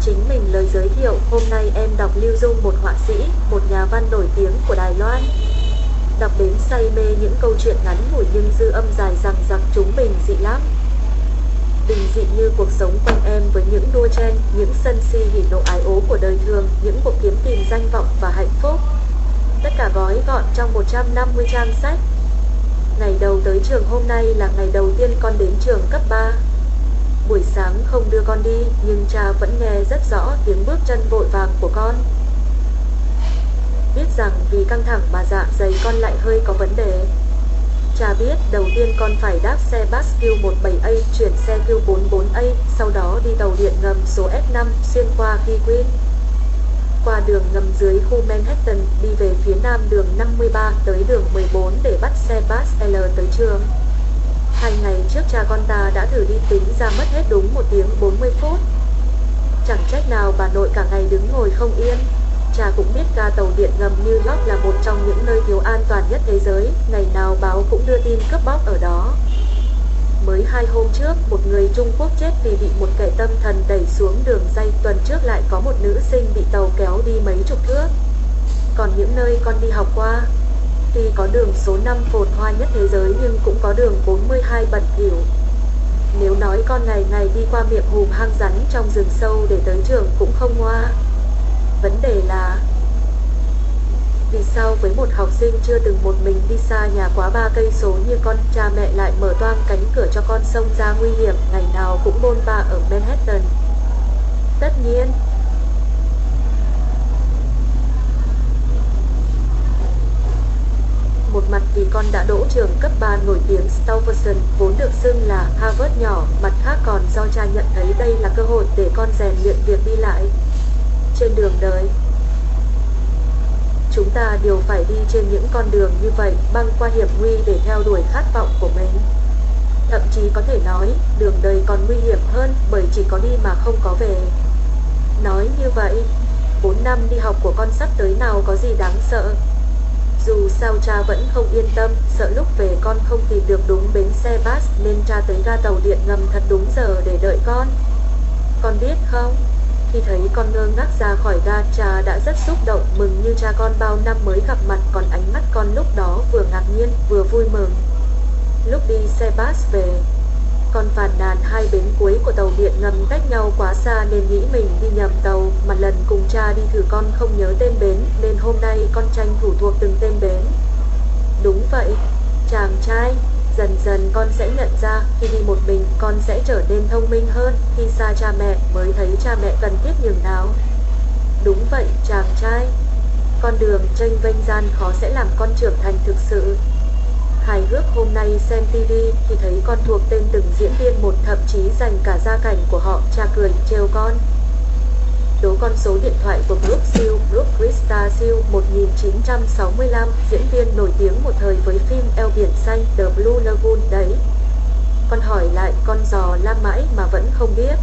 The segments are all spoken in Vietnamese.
chính mình lời giới thiệu, hôm nay em đọc Lưu Dung, một họa sĩ, một nhà văn nổi tiếng của Đài Loan. Đọc đến say mê những câu chuyện ngắn ngủi nhưng dư âm dài dằng dặc, chúng bình dị lắm. Bình dị như cuộc sống quanh em với những đua chen, những sân si hỉ nộ ái ố của đời thường, những cuộc kiếm tìm danh vọng và hạnh phúc. Tất cả gói gọn trong 150 trang sách. Ngày đầu tới trường hôm nay là ngày đầu tiên con đến trường cấp 3. Buổi sáng không đưa con đi, nhưng cha vẫn nghe rất rõ tiếng bước chân vội vàng của con. Biết rằng vì căng thẳng mà dạ dày con lại hơi có vấn đề. Cha biết đầu tiên con phải đáp xe bus Q17A, chuyển xe Q44A, sau đó đi tàu điện ngầm số F5 xuyên qua Key Queen. Qua đường ngầm dưới khu Manhattan, đi về phía nam đường 53 tới đường 14 để bắt xe bus L tới trường. 2 ngày trước cha con ta đã thử đi, tính ra mất hết đúng 1 tiếng 40 phút. Chẳng trách nào bà nội cả ngày đứng ngồi không yên. Cha cũng biết ga tàu điện ngầm New York là một trong những nơi thiếu an toàn nhất thế giới, ngày nào báo cũng đưa tin cướp bóc ở đó. Mới 2 hôm trước, một người Trung Quốc chết vì bị một kẻ tâm thần đẩy xuống đường ray. Tuần trước lại có một nữ sinh bị tàu kéo đi mấy chục thước. Còn những nơi con đi học qua, tuy có đường số 5 phồn hoa nhất thế giới nhưng cũng có đường 42 bẩn thỉu. Nếu nói con ngày ngày đi qua miệng hùm hang rắn trong rừng sâu để tới trường cũng không ngoa. Vấn đề là vì sao với một học sinh chưa từng một mình đi xa nhà quá 3 cây số như con, cha mẹ lại mở toang cánh cửa cho con xông ra nguy hiểm, ngày nào cũng bôn ba ở Manhattan. Tất nhiên, một mặt vì con đã đỗ trường cấp 3 nổi tiếng Stuyvesant, vốn được xưng là Harvard nhỏ, mặt khác còn do cha nhận thấy đây là cơ hội để con rèn luyện việc đi lại. Trên đường đời, chúng ta đều phải đi trên những con đường như vậy, băng qua hiểm nguy để theo đuổi khát vọng của mình. Thậm chí có thể nói, đường đời còn nguy hiểm hơn, bởi chỉ có đi mà không có về. Nói như vậy, 4 năm đi học của con sắp tới nào có gì đáng sợ. Dù sao cha vẫn không yên tâm, sợ lúc về con không tìm được đúng bến xe bus, nên cha tới ga tàu điện ngầm thật đúng giờ để đợi con. Con biết không, khi thấy con ngơ ngác ra khỏi ga, cha đã rất xúc động, mừng như cha con bao năm mới gặp mặt, còn ánh mắt con lúc đó vừa ngạc nhiên, vừa vui mừng. Lúc đi xe bus về, con phàn nàn 2 bến cuối của tàu điện ngầm cách nhau quá xa nên nghĩ mình đi nhầm tàu, mà lần cùng cha đi thử con không nhớ tên bến, nên hôm nay con tranh thủ thuộc từng tên bến. Đúng vậy, chàng trai, dần dần con sẽ nhận ra, khi đi một mình con sẽ trở nên thông minh hơn, khi xa cha mẹ mới thấy cha mẹ cần thiết nhường nào. Đúng vậy chàng trai, con đường chênh vênh gian khó sẽ làm con trưởng thành thực sự. Hài hước hôm nay xem TV thì thấy con thuộc tên từng diễn viên một, thậm chí dành cả gia cảnh của họ, cha cười trêu con. Đố con số điện thoại của Brooke Shields, Brooke Krista Shields, 1965, diễn viên nổi tiếng một thời với phim Eo Biển Xanh, The Blue Lagoon đấy. Con hỏi lại, con dò la mãi mà vẫn không biết.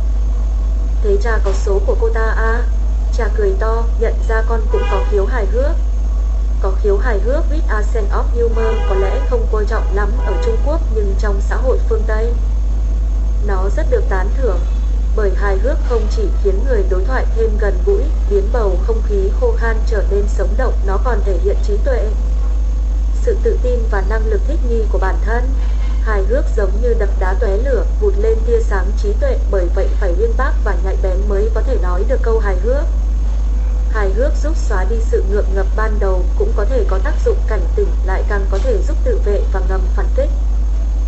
Thế cha có số của cô ta à? Cha cười to, nhận ra con cũng có khiếu hài hước. Có khiếu hài hước with a sense of humor có lẽ không quan trọng lắm ở Trung Quốc, nhưng trong xã hội phương Tây, nó rất được tán thưởng. Bởi hài hước không chỉ khiến người đối thoại thêm gần gũi, biến bầu không khí khô khan trở nên sống động, nó còn thể hiện trí tuệ, sự tự tin và năng lực thích nghi của bản thân. Hài hước giống như đập đá tóe lửa, vụt lên tia sáng trí tuệ, bởi vậy phải uyên bác và nhạy bén mới có thể nói được câu hài hước. Hài hước giúp xóa đi sự ngượng ngập ban đầu, cũng có thể có tác dụng cảnh tỉnh, lại càng có thể giúp tự vệ và ngầm phản kích.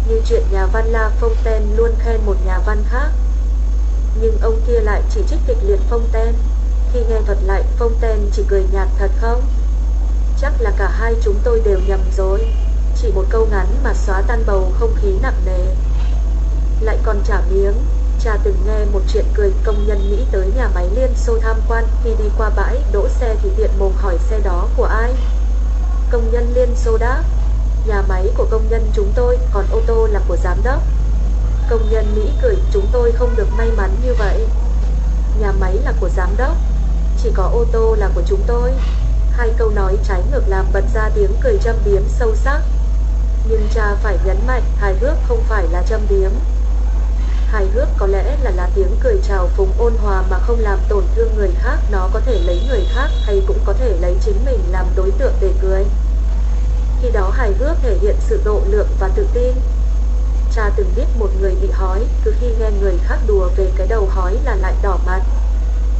Như chuyện nhà văn La Fontaine luôn khen một nhà văn khác, nhưng ông kia lại chỉ trích kịch liệt Fontaine. Khi nghe thuật lại, Fontaine chỉ cười nhạt, thật không? Chắc là cả hai chúng tôi đều nhầm rồi. Chỉ một câu ngắn mà xóa tan bầu không khí nặng nề. Lại còn trả miếng. Cha từng nghe một chuyện cười, công nhân Mỹ tới nhà máy Liên Xô tham quan, khi đi qua bãi đỗ xe thì tiện mồm hỏi xe đó của ai. Công nhân Liên Xô đáp, nhà máy của công nhân chúng tôi, còn ô tô là của giám đốc. Công nhân Mỹ cười, chúng tôi không được may mắn như vậy. Nhà máy là của giám đốc, chỉ có ô tô là của chúng tôi. Hai câu nói trái ngược làm bật ra tiếng cười châm biếm sâu sắc. Nhưng cha phải nhấn mạnh, hài hước không phải là châm biếm. Hài hước có lẽ là tiếng cười trào phúng ôn hòa mà không làm tổn thương người khác. Nó có thể lấy người khác hay cũng có thể lấy chính mình làm đối tượng để cười. Khi đó hài hước thể hiện sự độ lượng và tự tin. Cha từng biết một người bị hói, cứ khi nghe người khác đùa về cái đầu hói là lại đỏ mặt.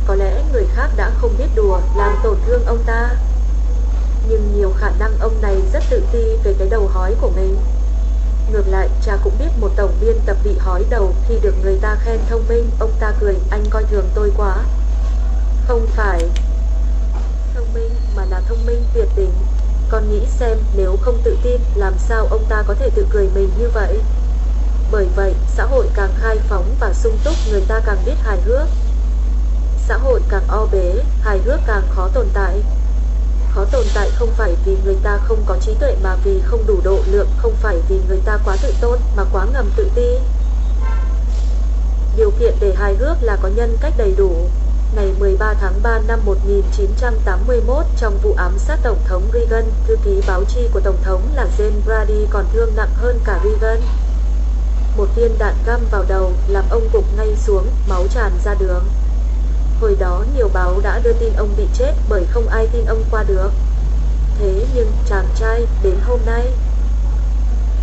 Có lẽ người khác đã không biết đùa, làm tổn thương ông ta. Nhưng nhiều khả năng ông này rất tự ti về cái đầu hói của mình. Ngược lại, cha cũng biết một tổng biên tập bị hói đầu, khi được người ta khen thông minh, ông ta cười, anh coi thường tôi quá. Không phải thông minh, mà là thông minh tuyệt đỉnh. Con nghĩ xem, nếu không tự tin, làm sao ông ta có thể tự cười mình như vậy? Bởi vậy, xã hội càng khai phóng và sung túc, người ta càng biết hài hước. Xã hội càng o bế, hài hước càng khó tồn tại. Khó tồn tại không phải vì người ta không có trí tuệ mà vì không đủ độ lượng, không phải vì người ta quá tự tôn mà quá ngầm tự ti. Điều kiện để hài hước là có nhân cách đầy đủ. Ngày 13 tháng 3 năm 1981, trong vụ ám sát Tổng thống Reagan, thư ký báo chi của Tổng thống là James Brady còn thương nặng hơn cả Reagan. Một viên đạn găm vào đầu, làm ông gục ngay xuống, máu tràn ra đường. Hồi đó nhiều báo đã đưa tin ông bị chết bởi không ai tin ông qua được. Thế nhưng chàng trai đến hôm nay,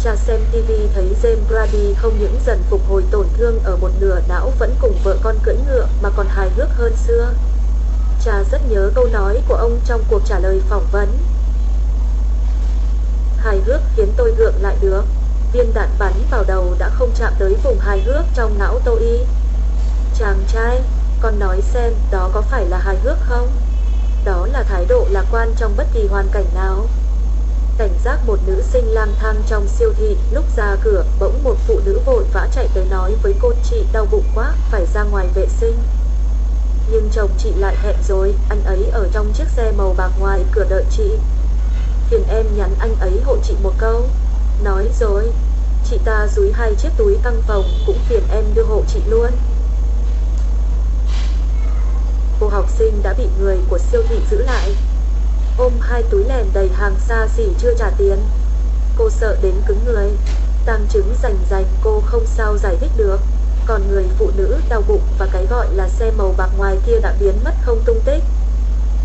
cha xem TV thấy James Brady không những dần phục hồi tổn thương ở một nửa não, vẫn cùng vợ con cưỡi ngựa mà còn hài hước hơn xưa. Cha rất nhớ câu nói của ông trong cuộc trả lời phỏng vấn. Hài hước khiến tôi gượng lại được. Viên đạn bắn vào đầu đã không chạm tới vùng hài hước trong não tôi. Chàng trai, con nói xem, đó có phải là hài hước không? Đó là thái độ lạc quan trong bất kỳ hoàn cảnh nào. Cảnh giác một nữ sinh lang thang trong siêu thị, lúc ra cửa, bỗng một phụ nữ vội vã chạy tới nói với cô, chị đau bụng quá, phải ra ngoài vệ sinh. Nhưng chồng chị lại hẹn rồi, anh ấy ở trong chiếc xe màu bạc ngoài cửa đợi chị. Phiền em nhắn anh ấy hộ chị một câu. Nói rồi, chị ta dúi 2 chiếc túi căng phòng, cũng phiền em đưa hộ chị luôn. Cô học sinh đã bị người của siêu thị giữ lại, ôm 2 túi lèn đầy hàng xa xỉ chưa trả tiền. Cô sợ đến cứng người, tang chứng rành rành, cô không sao giải thích được. Còn người phụ nữ đau bụng và cái gọi là xe màu bạc ngoài kia đã biến mất không tung tích.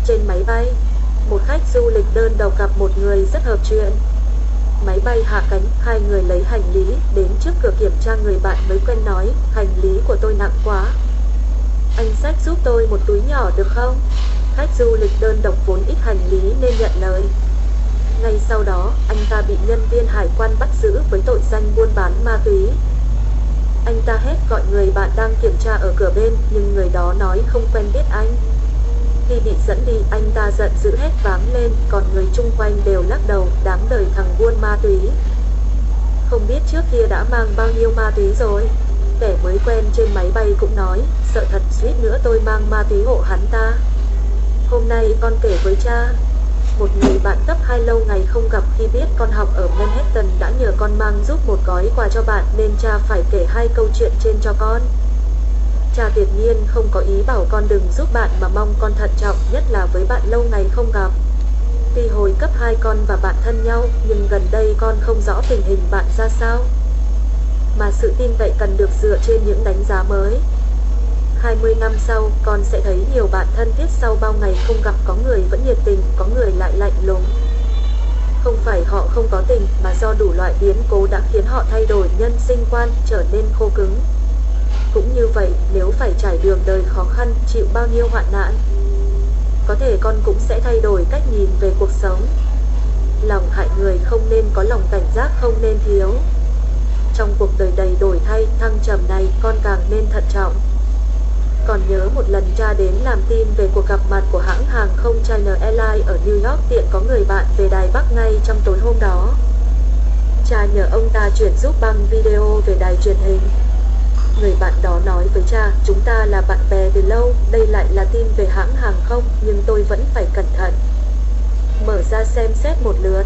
Trên máy bay, một khách du lịch đơn độc gặp một người rất hợp chuyện. Máy bay hạ cánh, 2 người lấy hành lý, đến trước cửa kiểm tra, người bạn mới quen nói, hành lý của tôi nặng quá, anh xách giúp tôi một túi nhỏ được không? Khách du lịch đơn độc vốn ít hành lý nên nhận lời. Ngay sau đó, anh ta bị nhân viên hải quan bắt giữ với tội danh buôn bán ma túy. Anh ta hét gọi người bạn đang kiểm tra ở cửa bên, nhưng người đó nói không quen biết anh. Khi bị dẫn đi, anh ta giận dữ hét váng lên, còn người chung quanh đều lắc đầu, đáng đời thằng buôn ma túy. Không biết trước kia đã mang bao nhiêu ma túy rồi. Kẻ mới quen trên máy bay cũng nói, sợ thật, suýt nữa tôi mang ma túy hộ hắn ta. Hôm nay con kể với cha, một người bạn cấp 2 lâu ngày không gặp, khi biết con học ở Manhattan đã nhờ con mang giúp một gói quà cho bạn, nên cha phải kể 2 câu chuyện trên cho con. Cha tuyệt nhiên không có ý bảo con đừng giúp bạn, mà mong con thận trọng, nhất là với bạn lâu ngày không gặp. Tuy hồi cấp 2 con và bạn thân nhau, nhưng gần đây con không rõ tình hình bạn ra sao. Mà sự tin cậy cần được dựa trên những đánh giá mới. 20 năm sau, con sẽ thấy nhiều bạn thân thiết sau bao ngày không gặp, có người vẫn nhiệt tình, có người lại lạnh lùng. Không phải họ không có tình, mà do đủ loại biến cố đã khiến họ thay đổi nhân sinh quan, trở nên khô cứng. Cũng như vậy, nếu phải trải đường đời khó khăn, chịu bao nhiêu hoạn nạn, có thể con cũng sẽ thay đổi cách nhìn về cuộc sống. Lòng hại người không nên có, lòng cảnh giác không nên thiếu. Trong cuộc đời đầy đổi thay, thăng trầm này, con càng nên thận trọng. Còn nhớ một lần cha đến làm tin về cuộc gặp mặt của hãng hàng không China Airlines ở New York, tiện có người bạn về Đài Bắc ngay trong tối hôm đó. Cha nhờ ông ta chuyển giúp băng video về đài truyền hình. Người bạn đó nói với cha, chúng ta là bạn bè từ lâu, đây lại là tin về hãng hàng không, nhưng tôi vẫn phải cẩn thận. Mở ra xem xét một lượt.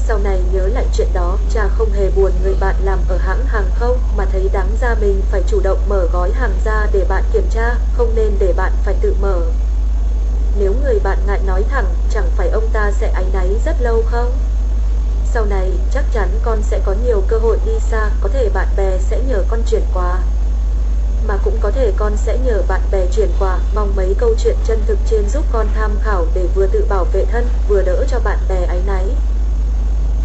Sau này nhớ lại chuyện đó, cha không hề buồn người bạn làm ở hãng hàng không, mà thấy đáng ra mình phải chủ động mở gói hàng ra để bạn kiểm tra, không nên để bạn phải tự mở. Nếu người bạn ngại nói thẳng, chẳng phải ông ta sẽ áy náy rất lâu không? Sau này, chắc chắn con sẽ có nhiều cơ hội đi xa, có thể bạn bè sẽ nhờ con chuyển quà. Mà cũng có thể con sẽ nhờ bạn bè chuyển quà, mong mấy câu chuyện chân thực trên giúp con tham khảo để vừa tự bảo vệ thân, vừa đỡ cho bạn bè áy náy.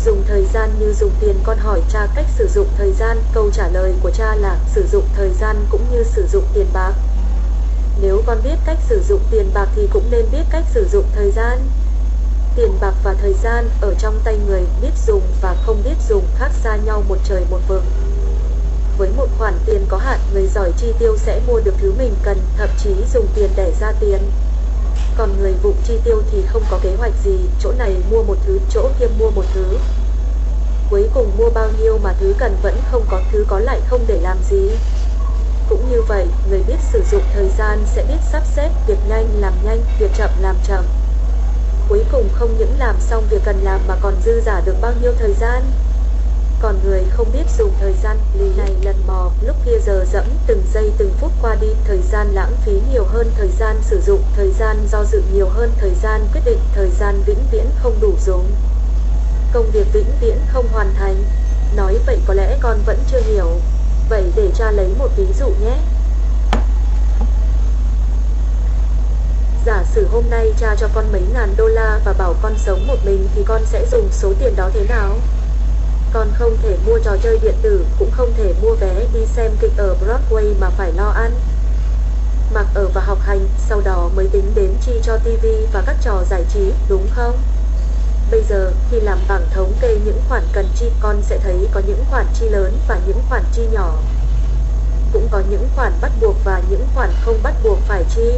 Dùng thời gian như dùng tiền. Con hỏi cha cách sử dụng thời gian, câu trả lời của cha là sử dụng thời gian cũng như sử dụng tiền bạc. Nếu con biết cách sử dụng tiền bạc thì cũng nên biết cách sử dụng thời gian. Tiền bạc và thời gian ở trong tay người biết dùng và không biết dùng khác xa nhau một trời một vực. Với một khoản tiền có hạn, người giỏi chi tiêu sẽ mua được thứ mình cần, thậm chí dùng tiền để ra tiền. Còn người vụng chi tiêu thì không có kế hoạch gì, chỗ này mua một thứ, chỗ kia mua một thứ. Cuối cùng mua bao nhiêu mà thứ cần vẫn không có, thứ có lại không để làm gì. Cũng như vậy, người biết sử dụng thời gian sẽ biết sắp xếp, việc nhanh làm nhanh, việc chậm làm chậm. Cuối cùng không những làm xong việc cần làm mà còn dư giả được bao nhiêu thời gian. Còn người không biết dùng thời gian, lì này lần mò, lúc kia giờ dẫm, từng giây từng phút qua đi, thời gian lãng phí nhiều hơn thời gian sử dụng, thời gian do dự nhiều hơn thời gian quyết định, thời gian vĩnh viễn không đủ dùng. Công việc vĩnh viễn không hoàn thành. Nói vậy có lẽ con vẫn chưa hiểu. Vậy để cha lấy một ví dụ nhé. Giả sử hôm nay cha cho con mấy ngàn đô la và bảo con sống một mình thì con sẽ dùng số tiền đó thế nào? Con không thể mua trò chơi điện tử, cũng không thể mua vé đi xem kịch ở Broadway mà phải lo ăn, mặc ở và học hành, sau đó mới tính đến chi cho tivi và các trò giải trí, đúng không? Bây giờ, khi làm bảng thống kê những khoản cần chi, con sẽ thấy có những khoản chi lớn và những khoản chi nhỏ. Cũng có những khoản bắt buộc và những khoản không bắt buộc phải chi.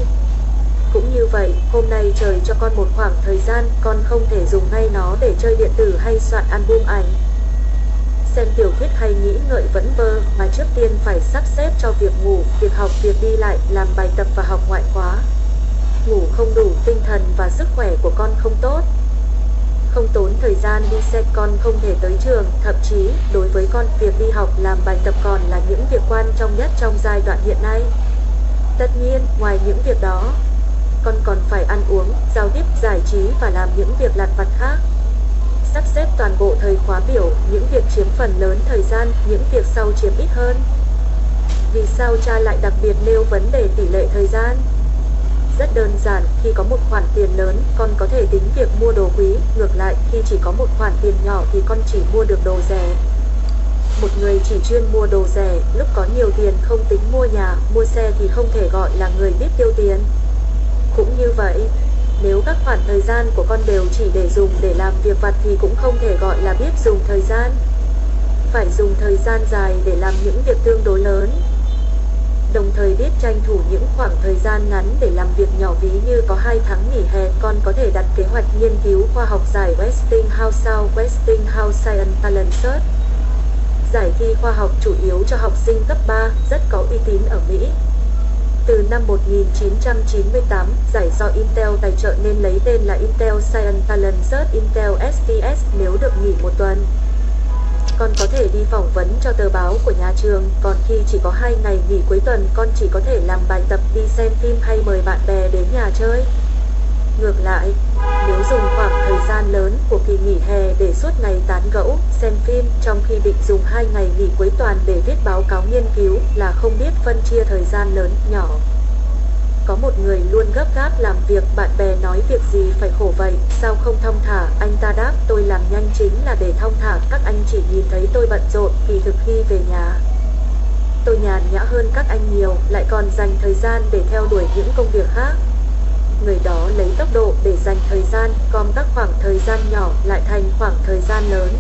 Cũng như vậy, hôm nay trời cho con một khoảng thời gian, con không thể dùng ngay nó để chơi điện tử hay soạn album ảnh, xem tiểu thuyết hay nghĩ ngợi vẫn vơ, mà trước tiên phải sắp xếp cho việc ngủ, việc học, việc đi lại, làm bài tập và học ngoại khóa. Ngủ không đủ, tinh thần và sức khỏe của con không tốt. Không tốn thời gian đi xe, con không thể tới trường, thậm chí, đối với con, việc đi học, làm bài tập còn là những việc quan trọng nhất trong giai đoạn hiện nay. Tất nhiên, ngoài những việc đó, con còn phải ăn uống, giao tiếp, giải trí và làm những việc lặt vặt khác. Sắp xếp toàn bộ thời khóa biểu, những việc chiếm phần lớn thời gian, những việc sau chiếm ít hơn. Vì sao cha lại đặc biệt nêu vấn đề tỷ lệ thời gian? Rất đơn giản, khi có một khoản tiền lớn, con có thể tính việc mua đồ quý, ngược lại, khi chỉ có một khoản tiền nhỏ thì con chỉ mua được đồ rẻ. Một người chỉ chuyên mua đồ rẻ, lúc có nhiều tiền không tính mua nhà, mua xe thì không thể gọi là người biết tiêu tiền. Cũng như vậy, nếu các khoản thời gian của con đều chỉ để dùng để làm việc vặt thì cũng không thể gọi là biết dùng thời gian. Phải dùng thời gian dài để làm những việc tương đối lớn. Đồng thời biết tranh thủ những khoảng thời gian ngắn để làm việc nhỏ, ví như có 2 tháng nghỉ hè, con có thể đặt kế hoạch nghiên cứu khoa học giải Westinghouse sao Westinghouse Science Talent Search. Giải thi khoa học chủ yếu cho học sinh cấp 3, rất có uy tín ở Mỹ. Từ năm 1998, giải do Intel tài trợ nên lấy tên là Intel Science Talent Search Intel STS nếu được nghỉ một tuần. Con có thể đi phỏng vấn cho tờ báo của nhà trường, còn khi chỉ có 2 ngày nghỉ cuối tuần, con chỉ có thể làm bài tập, đi xem phim hay mời bạn bè đến nhà chơi. Ngược lại, nếu dùng khoảng thời gian lớn của kỳ nghỉ hè để suốt ngày tán gẫu, xem phim, trong khi định dùng 2 ngày nghỉ cuối tuần để viết báo cáo nghiên cứu, là không biết phân chia thời gian lớn, nhỏ. Có một người luôn gấp gáp làm việc, bạn bè nói việc gì phải khổ vậy, sao không thong thả, anh ta đáp, tôi làm nhanh chính là để thong thả, các anh chỉ nhìn thấy tôi bận rộn, kỳ thực khi về nhà, tôi nhàn nhã hơn các anh nhiều, lại còn dành thời gian để theo đuổi những công việc khác. Người đó lấy tốc độ để dành thời gian, gom các khoảng thời gian nhỏ lại thành khoảng thời gian lớn,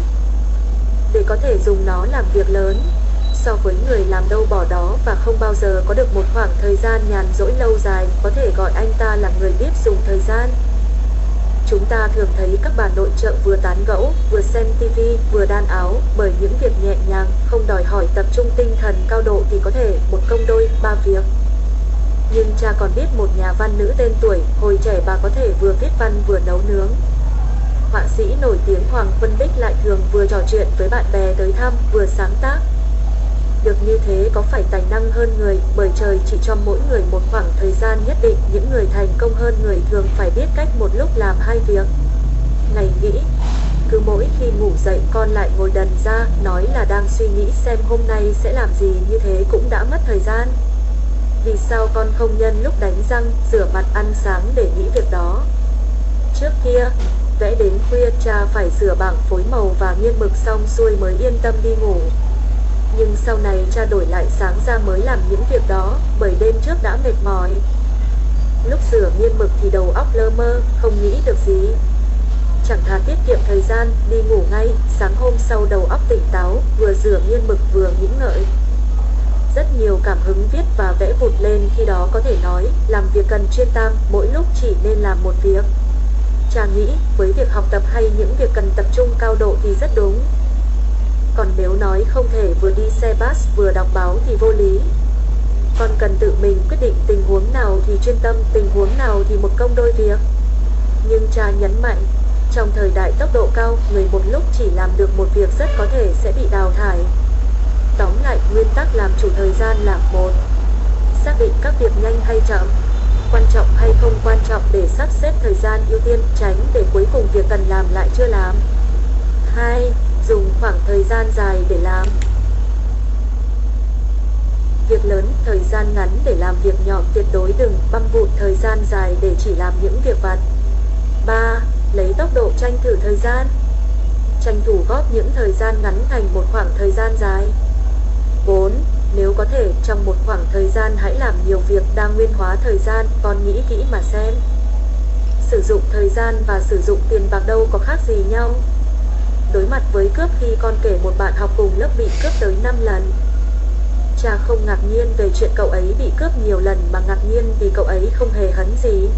để có thể dùng nó làm việc lớn. So với người làm đâu bỏ đó và không bao giờ có được một khoảng thời gian nhàn rỗi lâu dài, có thể gọi anh ta là người biết dùng thời gian. Chúng ta thường thấy các bà nội trợ vừa tán gẫu, vừa xem tivi, vừa đan áo, bởi những việc nhẹ nhàng, không đòi hỏi tập trung tinh thần cao độ thì có thể một công đôi, 3 việc. Nhưng cha còn biết một nhà văn nữ tên Tuổi, hồi trẻ bà có thể vừa viết văn vừa nấu nướng. Họa sĩ nổi tiếng Hoàng Vân Bích lại thường vừa trò chuyện với bạn bè tới thăm, vừa sáng tác. Được như thế có phải tài năng hơn người, bởi trời chỉ cho mỗi người một khoảng thời gian nhất định, những người thành công hơn người thường phải biết cách một lúc làm 2 việc. Ngày nghĩ, cứ mỗi khi ngủ dậy con lại ngồi đần ra, nói là đang suy nghĩ xem hôm nay sẽ làm gì, như thế cũng đã mất thời gian. Vì sao con không nhân lúc đánh răng, rửa mặt ăn sáng để nghĩ việc đó? Trước kia, vẽ đến khuya cha phải rửa bảng phối màu và nghiên mực xong xuôi mới yên tâm đi ngủ. Nhưng sau này cha đổi lại sáng ra mới làm những việc đó, bởi đêm trước đã mệt mỏi. Lúc rửa nghiên mực thì đầu óc lơ mơ, không nghĩ được gì. Chẳng thà tiết kiệm thời gian, đi ngủ ngay, sáng hôm sau đầu óc tỉnh táo, vừa rửa nghiên mực vừa nghĩ ngợi. Rất nhiều cảm hứng viết và vẽ vụt lên, khi đó có thể nói, làm việc cần chuyên tâm, mỗi lúc chỉ nên làm một việc. Cha nghĩ, với việc học tập hay những việc cần tập trung cao độ thì rất đúng. Còn nếu nói không thể vừa đi xe bus vừa đọc báo thì vô lý. Con cần tự mình quyết định tình huống nào thì chuyên tâm, tình huống nào thì một công đôi việc. Nhưng cha nhấn mạnh, trong thời đại tốc độ cao, người một lúc chỉ làm được một việc rất có thể sẽ bị đào thải. Tóm lại, nguyên tắc làm chủ thời gian là 1. Xác định các việc nhanh hay chậm, quan trọng hay không quan trọng để sắp xếp thời gian ưu tiên, tránh để cuối cùng việc cần làm lại chưa làm. 2. Dùng khoảng thời gian dài để làm việc lớn, thời gian ngắn để làm việc nhỏ, tuyệt đối đừng băm vụt thời gian dài để chỉ làm những việc vặt. 3. Lấy tốc độ tranh thử thời gian, tranh thủ góp những thời gian ngắn thành một khoảng thời gian dài. 4. Nếu có thể, trong một khoảng thời gian hãy làm nhiều việc, đa nguyên hóa thời gian, con nghĩ kỹ mà xem. Sử dụng thời gian và sử dụng tiền bạc đâu có khác gì nhau. Đối mặt với cướp khi con kể một bạn học cùng lớp bị cướp tới 5 lần. Cha không ngạc nhiên về chuyện cậu ấy bị cướp nhiều lần mà ngạc nhiên vì cậu ấy không hề hấn gì.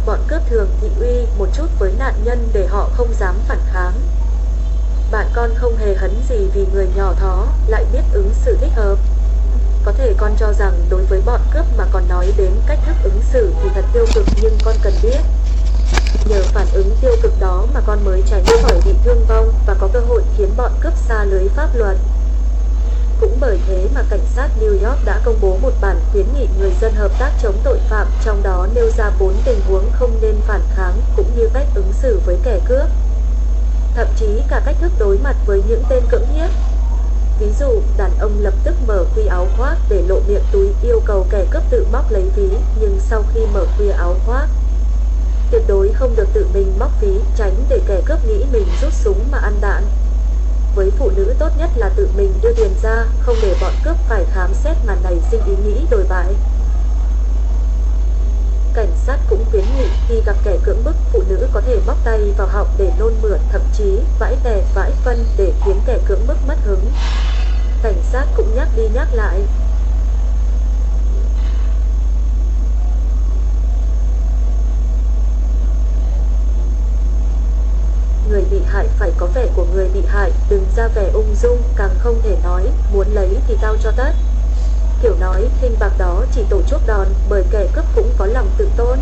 Bọn cướp thường thị uy một chút với nạn nhân để họ không dám phản kháng. Bạn con không hề hấn gì vì người nhỏ thó, lại biết ứng xử thích hợp. Có thể con cho rằng đối với bọn cướp mà còn nói đến cách thức ứng xử thì thật tiêu cực, nhưng con cần biết, nhờ phản ứng tiêu cực đó mà con mới tránh khỏi bị thương vong và có cơ hội khiến bọn cướp xa lưới pháp luật. Cũng bởi thế mà cảnh sát New York đã công bố một bản khuyến nghị người dân hợp tác chống tội phạm, trong đó nêu ra 4 tình huống không nên phản kháng, cũng như cách ứng xử với kẻ cướp. Thậm chí cả cách thức đối mặt với những tên cưỡng hiếp. Ví dụ, đàn ông lập tức mở khuy áo khoác để lộ miệng túi, yêu cầu kẻ cướp tự móc lấy ví, nhưng sau khi mở khuy áo khoác, tuyệt đối không được tự mình móc ví, tránh để kẻ cướp nghĩ mình rút súng mà ăn đạn. Với phụ nữ tốt nhất là tự mình đưa tiền ra, không để bọn cướp phải khám xét mà nảy sinh ý nghĩ đồi bại. Cảnh sát cũng khuyến nghị khi gặp kẻ cưỡng bức, phụ nữ có thể móc tay vào họng để nôn mửa, thậm chí vãi tè vãi phân để khiến kẻ cưỡng bức mất hứng. Cảnh sát cũng nhắc đi nhắc lại, người bị hại phải có vẻ của người bị hại, đừng ra vẻ ung dung, càng không thể nói, muốn lấy thì tao cho tất. Kiểu nói khinh bạc đó chỉ tổ chuốc đòn, bởi kẻ cướp cũng có lòng tự tôn.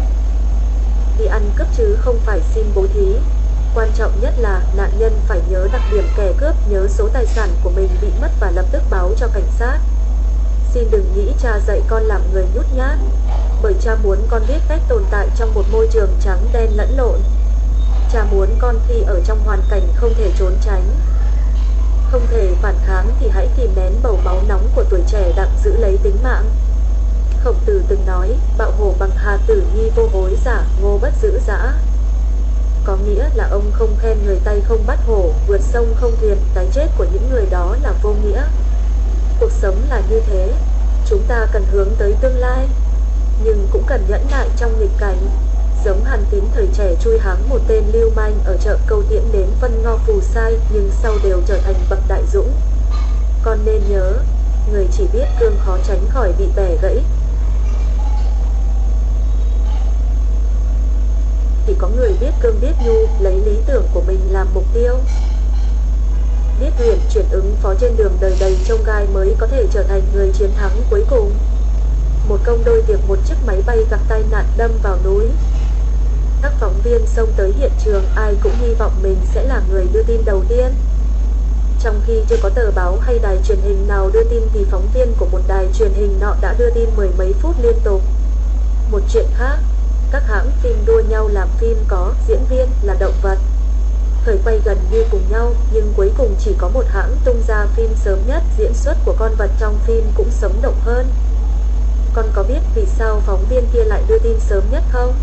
Đi ăn cướp chứ không phải xin bố thí. Quan trọng nhất là nạn nhân phải nhớ đặc điểm kẻ cướp, nhớ số tài sản của mình bị mất và lập tức báo cho cảnh sát. Xin đừng nghĩ cha dạy con làm người nhút nhát, bởi cha muốn con biết cách tồn tại trong một môi trường trắng đen lẫn lộn. Cha muốn con khi ở trong hoàn cảnh không thể trốn tránh, không thể phản kháng thì hãy kìm nén bầu máu nóng của tuổi trẻ đặng giữ lấy tính mạng. Khổng Tử từng nói, bạo hổ bằng hà tử nhi vô hối giả, ngô bất giữ dã. Có nghĩa là ông không khen người tay không bắt hổ, vượt sông không thuyền, cái chết của những người đó là vô nghĩa. Cuộc sống là như thế, chúng ta cần hướng tới tương lai, nhưng cũng cần nhẫn nại trong nghịch cảnh. Giống Hàn Tín thời trẻ chui háng một tên lưu manh ở chợ Câu Tiễn đến phân ngo phù sai, nhưng sau đều trở thành bậc đại dũng. Con nên nhớ, người chỉ biết cương khó tránh khỏi bị bẻ gãy. Chỉ có người biết cương biết nhu, lấy lý tưởng của mình làm mục tiêu, biết huyền chuyển ứng phó trên đường đời đầy chông gai mới có thể trở thành người chiến thắng cuối cùng. Một công đôi việc, một chiếc máy bay gặp tai nạn đâm vào núi. Các phóng viên xông tới hiện trường, ai cũng hy vọng mình sẽ là người đưa tin đầu tiên. Trong khi chưa có tờ báo hay đài truyền hình nào đưa tin thì phóng viên của một đài truyền hình nọ đã đưa tin 10 mấy phút liên tục. Một chuyện khác, các hãng phim đua nhau làm phim có diễn viên là động vật. Thời quay gần như cùng nhau, nhưng cuối cùng chỉ có một hãng tung ra phim sớm nhất, diễn xuất của con vật trong phim cũng sống động hơn. con có biết vì sao phóng viên kia lại đưa tin sớm nhất không?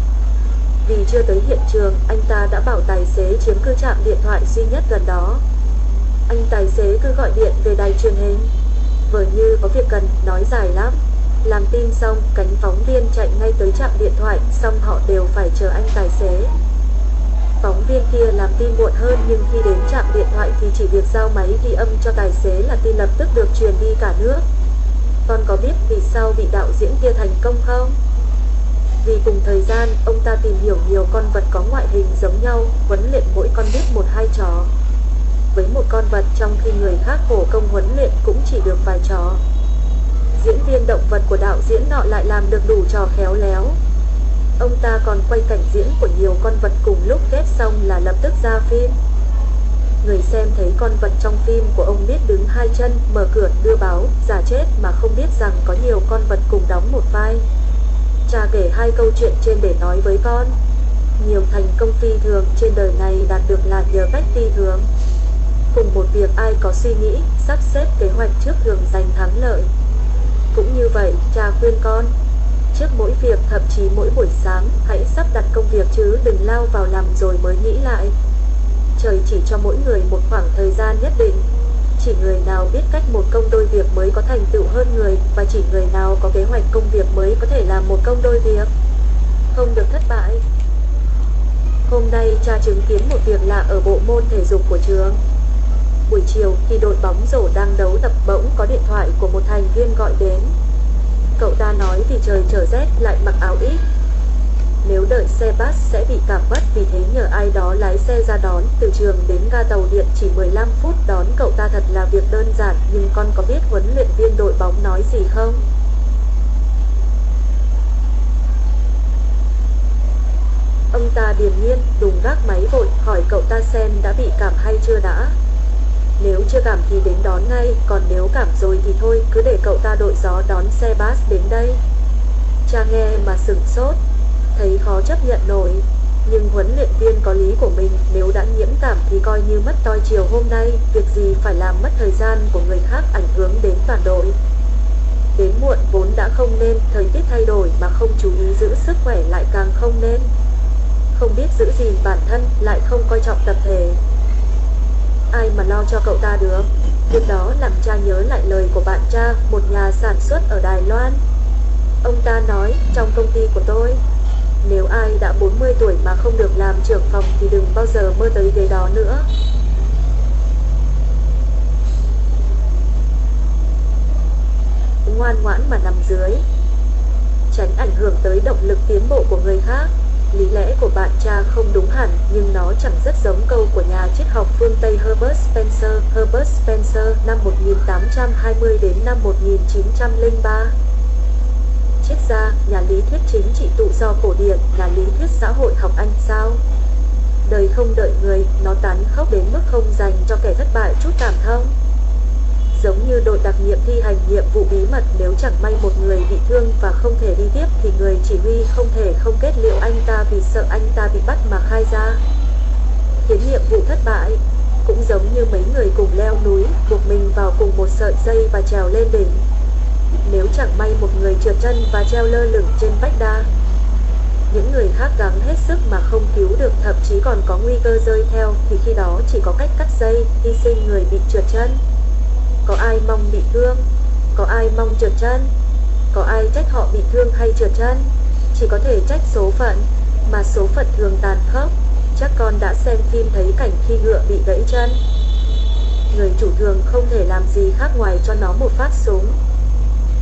Vì chưa tới hiện trường, anh ta đã bảo tài xế chiếm cứ trạm điện thoại duy nhất gần đó. Anh tài xế cứ gọi điện về đài truyền hình, vờ như có việc cần, nói dài lắm. Làm tin xong, cánh phóng viên chạy ngay tới trạm điện thoại, xong họ đều phải chờ anh tài xế. Phóng viên kia làm tin muộn hơn, nhưng khi đến trạm điện thoại thì chỉ việc giao máy ghi âm cho tài xế là tin lập tức được truyền đi cả nước. Con có biết vì sao vị đạo diễn kia thành công không? Vì cùng thời gian, ông ta tìm hiểu nhiều con vật có ngoại hình giống nhau, huấn luyện mỗi con biết 1-2 trò. Với một con vật, trong khi người khác khổ công huấn luyện cũng chỉ được vài trò, diễn viên động vật của đạo diễn nọ lại làm được đủ trò khéo léo. Ông ta còn quay cảnh diễn của nhiều con vật cùng lúc, ghép xong là lập tức ra phim. Người xem thấy con vật trong phim của ông biết đứng 2 chân, mở cửa, đưa báo, giả chết mà không biết rằng có nhiều con vật cùng đóng một vai. Cha kể 2 câu chuyện trên để nói với con. Nhiều thành công phi thường trên đời này đạt được là nhờ cách phi thường. Cùng một việc ai có suy nghĩ, sắp xếp kế hoạch trước thường giành thắng lợi. Cũng như vậy, cha khuyên con, trước mỗi việc, thậm chí mỗi buổi sáng, hãy sắp đặt công việc chứ đừng lao vào làm rồi mới nghĩ lại. Trời chỉ cho mỗi người một khoảng thời gian nhất định. Chỉ người nào biết cách một công đôi việc mới có thành tựu hơn người, và chỉ người nào có kế hoạch công việc mới có thể làm một công đôi việc, không được thất bại. Hôm nay cha chứng kiến một việc lạ ở bộ môn thể dục của trường. Buổi chiều, khi đội bóng rổ đang đấu tập, bỗng có điện thoại của một thành viên gọi đến. Cậu ta nói vì trời trở rét lại mặc áo ít. Nếu đợi xe bus sẽ bị cảm mất, vì thế nhờ ai đó lái xe ra đón. Từ trường đến ga tàu điện chỉ 15 phút, đón cậu ta thật là việc đơn giản. Nhưng con có biết huấn luyện viên đội bóng nói gì không? Ông ta điềm nhiên, đùng gác máy vội, hỏi cậu ta xem đã bị cảm hay chưa đã. Nếu chưa cảm thì đến đón ngay, còn nếu cảm rồi thì thôi, cứ để cậu ta đội gió đón xe bus đến đây. Cha nghe mà sửng sốt, thấy khó chấp nhận nổi. Nhưng huấn luyện viên có lý của mình, nếu đã nhiễm cảm thì coi như mất toi chiều hôm nay, việc gì phải làm mất thời gian của người khác ảnh hưởng đến toàn đội. Đến muộn vốn đã không nên, thời tiết thay đổi mà không chú ý giữ sức khỏe lại càng không nên. Không biết giữ gìn bản thân, lại không coi trọng tập thể. Ai mà lo cho cậu ta được. Việc đó làm cha nhớ lại lời của bạn cha, một nhà sản xuất ở Đài Loan. Ông ta nói, trong công ty của tôi, nếu ai đã 40 tuổi mà không được làm trưởng phòng thì đừng bao giờ mơ tới ghế đó nữa. Ngoan ngoãn mà nằm dưới, tránh ảnh hưởng tới động lực tiến bộ của người khác. Lý lẽ của bạn cha không đúng hẳn, nhưng nó chẳng rất giống câu của nhà triết học phương Tây Herbert Spencer. Herbert Spencer năm 1820 đến năm 1903. Triết gia, nhà lý thuyết chính trị tự do cổ điển, nhà lý thuyết xã hội học Anh sao? Đời không đợi người, nó tàn khốc đến mức không dành cho kẻ thất bại chút cảm thông. Giống như đội đặc nhiệm thi hành nhiệm vụ bí mật, nếu chẳng may một người bị thương và không thể đi tiếp thì người chỉ huy không thể không kết liễu anh ta vì sợ anh ta bị bắt mà khai ra, khiến nhiệm vụ thất bại. Cũng giống như mấy người cùng leo núi, buộc mình vào cùng một sợi dây và trèo lên đỉnh. Nếu chẳng may một người trượt chân và treo lơ lửng trên vách đá, những người khác gắng hết sức mà không cứu được, thậm chí còn có nguy cơ rơi theo, thì khi đó chỉ có cách cắt dây, hy sinh người bị trượt chân. Có ai mong bị thương? Có ai mong trượt chân? Có ai trách họ bị thương hay trượt chân? Chỉ có thể trách số phận, mà số phận thường tàn khốc. Chắc con đã xem phim thấy cảnh khi ngựa bị gãy chân. Người chủ thường không thể làm gì khác ngoài cho nó một phát súng.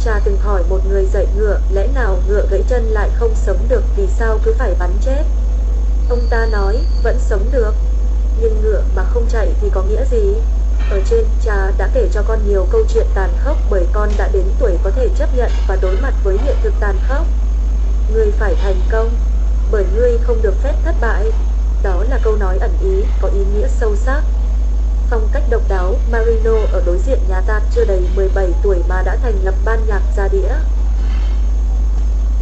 Cha từng hỏi một người dạy ngựa, lẽ nào ngựa gãy chân lại không sống được, vì sao cứ phải bắn chết? Ông ta nói, vẫn sống được, nhưng ngựa mà không chạy thì có nghĩa gì? Ở trên, cha đã kể cho con nhiều câu chuyện tàn khốc bởi con đã đến tuổi có thể chấp nhận và đối mặt với hiện thực tàn khốc. Ngươi phải thành công, bởi ngươi không được phép thất bại. Đó là câu nói ẩn ý, có ý nghĩa sâu sắc. Phong cách độc đáo, Marino ở đối diện nhà ta chưa đầy 17 tuổi mà đã thành lập ban nhạc ra đĩa.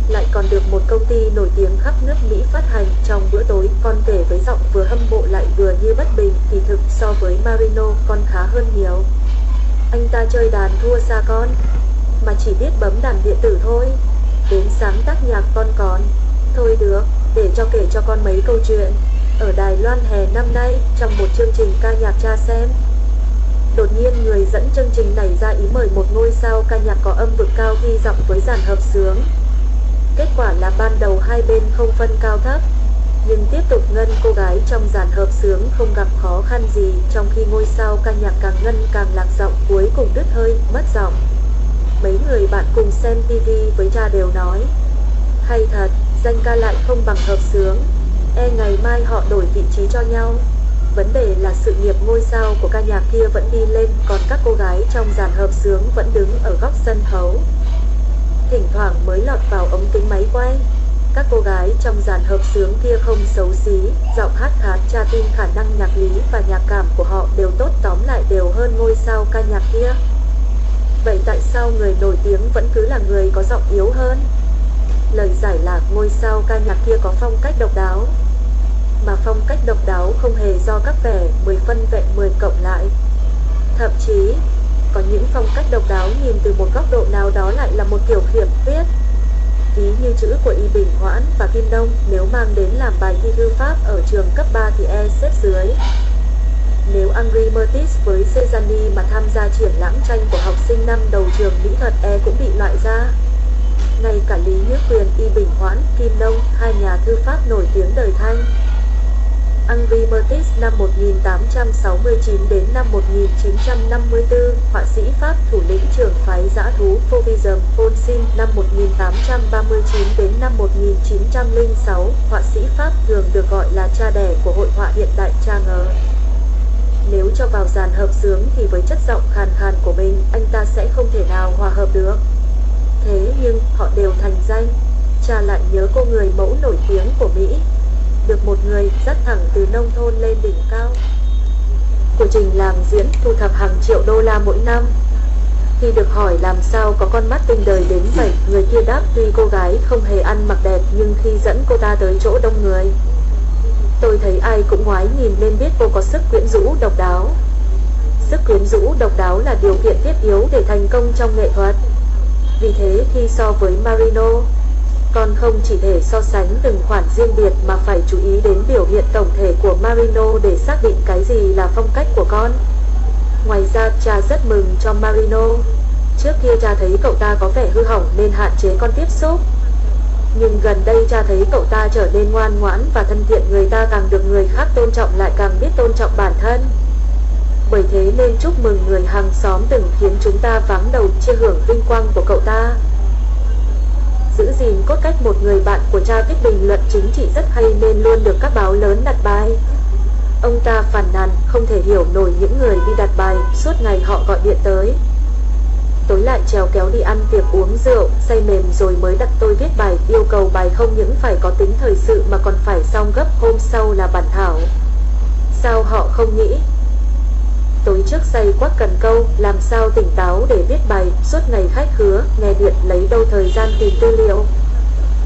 Lại còn được một công ty nổi tiếng khắp nước Mỹ phát hành. Trong bữa tối, con kể với giọng vừa hâm mộ lại vừa như bất bình, thì thực so với Marino, con khá hơn nhiều. Anh ta chơi đàn thua xa con, mà chỉ biết bấm đàn điện tử thôi. đến sáng tác nhạc con. Thôi được, để cho kể cho con mấy câu chuyện. Ở Đài Loan hè năm nay, trong một chương trình ca nhạc cha xem, đột nhiên người dẫn chương trình nảy ra ý mời một ngôi sao ca nhạc có âm vực cao ghi giọng với dàn hợp xướng. Kết quả là ban đầu hai bên không phân cao thấp, nhưng tiếp tục ngân cô gái trong dàn hợp xướng không gặp khó khăn gì, trong khi ngôi sao ca nhạc càng ngân càng lạc giọng, cuối cùng đứt hơi, mất giọng. Mấy người bạn cùng xem TV với cha đều nói, hay thật, danh ca lại không bằng hợp xướng, ngày mai họ đổi vị trí cho nhau. Vấn đề là sự nghiệp ngôi sao của ca nhạc kia vẫn đi lên, còn các cô gái trong dàn hợp xướng vẫn đứng ở góc sân khấu, thỉnh thoảng mới lọt vào ống kính máy quay. Các cô gái trong dàn hợp xướng kia không xấu xí, giọng hát khá, cha tin khả năng nhạc lý và nhạc cảm của họ đều tốt, tóm lại đều hơn ngôi sao ca nhạc kia. Vậy tại sao người nổi tiếng vẫn cứ là người có giọng yếu hơn? Lời giải là ngôi sao ca nhạc kia có phong cách độc đáo, mà phong cách độc đáo không hề do các vẻ 10 phân vẹn 10 cộng lại. Thậm chí, có những phong cách độc đáo nhìn từ một góc độ nào đó lại là một kiểu khiểm khuyết. Ví như chữ của Y Bình Hoãn và Kim Đông, nếu mang đến làm bài thi thư pháp ở trường cấp 3 thì xếp dưới. Nếu Henri Matisse với Cézanne mà tham gia triển lãm tranh của học sinh năm đầu trường mỹ thuật cũng bị loại ra. Ngay cả Lý Nhữ Quyền, Y Bình Hoãn, Kim Đông, hai nhà thư pháp nổi tiếng đời Thanh. Henri Matisse năm 1869 đến năm 1954, họa sĩ Pháp thủ lĩnh trưởng phái dã thú Fauvism. Fonsin năm 1839 đến năm 1906, họa sĩ Pháp thường được gọi là cha đẻ của hội họa hiện đại cha ngờ. Nếu cho vào dàn hợp xướng thì với chất giọng khàn khàn của mình, anh ta sẽ không thể nào hòa hợp được. Thế nhưng họ đều thành danh. Cha lại nhớ cô người mẫu nổi tiếng của Mỹ, được một người dắt thẳng từ nông thôn lên đỉnh cao của trình làng diễn, thu thập hàng triệu đô la mỗi năm. Khi được hỏi làm sao có con mắt tinh đời đến vậy, người kia đáp tuy cô gái không hề ăn mặc đẹp nhưng khi dẫn cô ta tới chỗ đông người, tôi thấy ai cũng ngoái nhìn nên biết cô có sức quyến rũ độc đáo. Sức quyến rũ độc đáo là điều kiện thiết yếu để thành công trong nghệ thuật. Vì thế khi so với Marino, con không chỉ thể so sánh từng khoản riêng biệt mà phải chú ý đến biểu hiện tổng thể của Marino để xác định cái gì là phong cách của con. Ngoài ra cha rất mừng cho Marino. Trước kia cha thấy cậu ta có vẻ hư hỏng nên hạn chế con tiếp xúc, nhưng gần đây cha thấy cậu ta trở nên ngoan ngoãn và thân thiện, người ta càng được người khác tôn trọng lại càng biết tôn trọng bản thân. Bởi thế nên chúc mừng người hàng xóm đừng khiến chúng ta váng đầu chia hưởng vinh quang của cậu ta. Giữ gìn cốt cách một người bạn của cha viết bình luận chính trị rất hay nên luôn được các báo lớn đặt bài. Ông ta phàn nàn không thể hiểu nổi những người đi đặt bài, suốt ngày họ gọi điện tới, tối lại trèo kéo đi ăn tiệc uống rượu, say mềm rồi mới đặt tôi viết bài, yêu cầu bài không những phải có tính thời sự mà còn phải xong gấp, hôm sau là bản thảo. Sao họ không nghĩ tối trước say quắc cần câu, làm sao tỉnh táo để viết bài, suốt ngày khách khứa, nghe điện lấy đâu thời gian tìm tư liệu.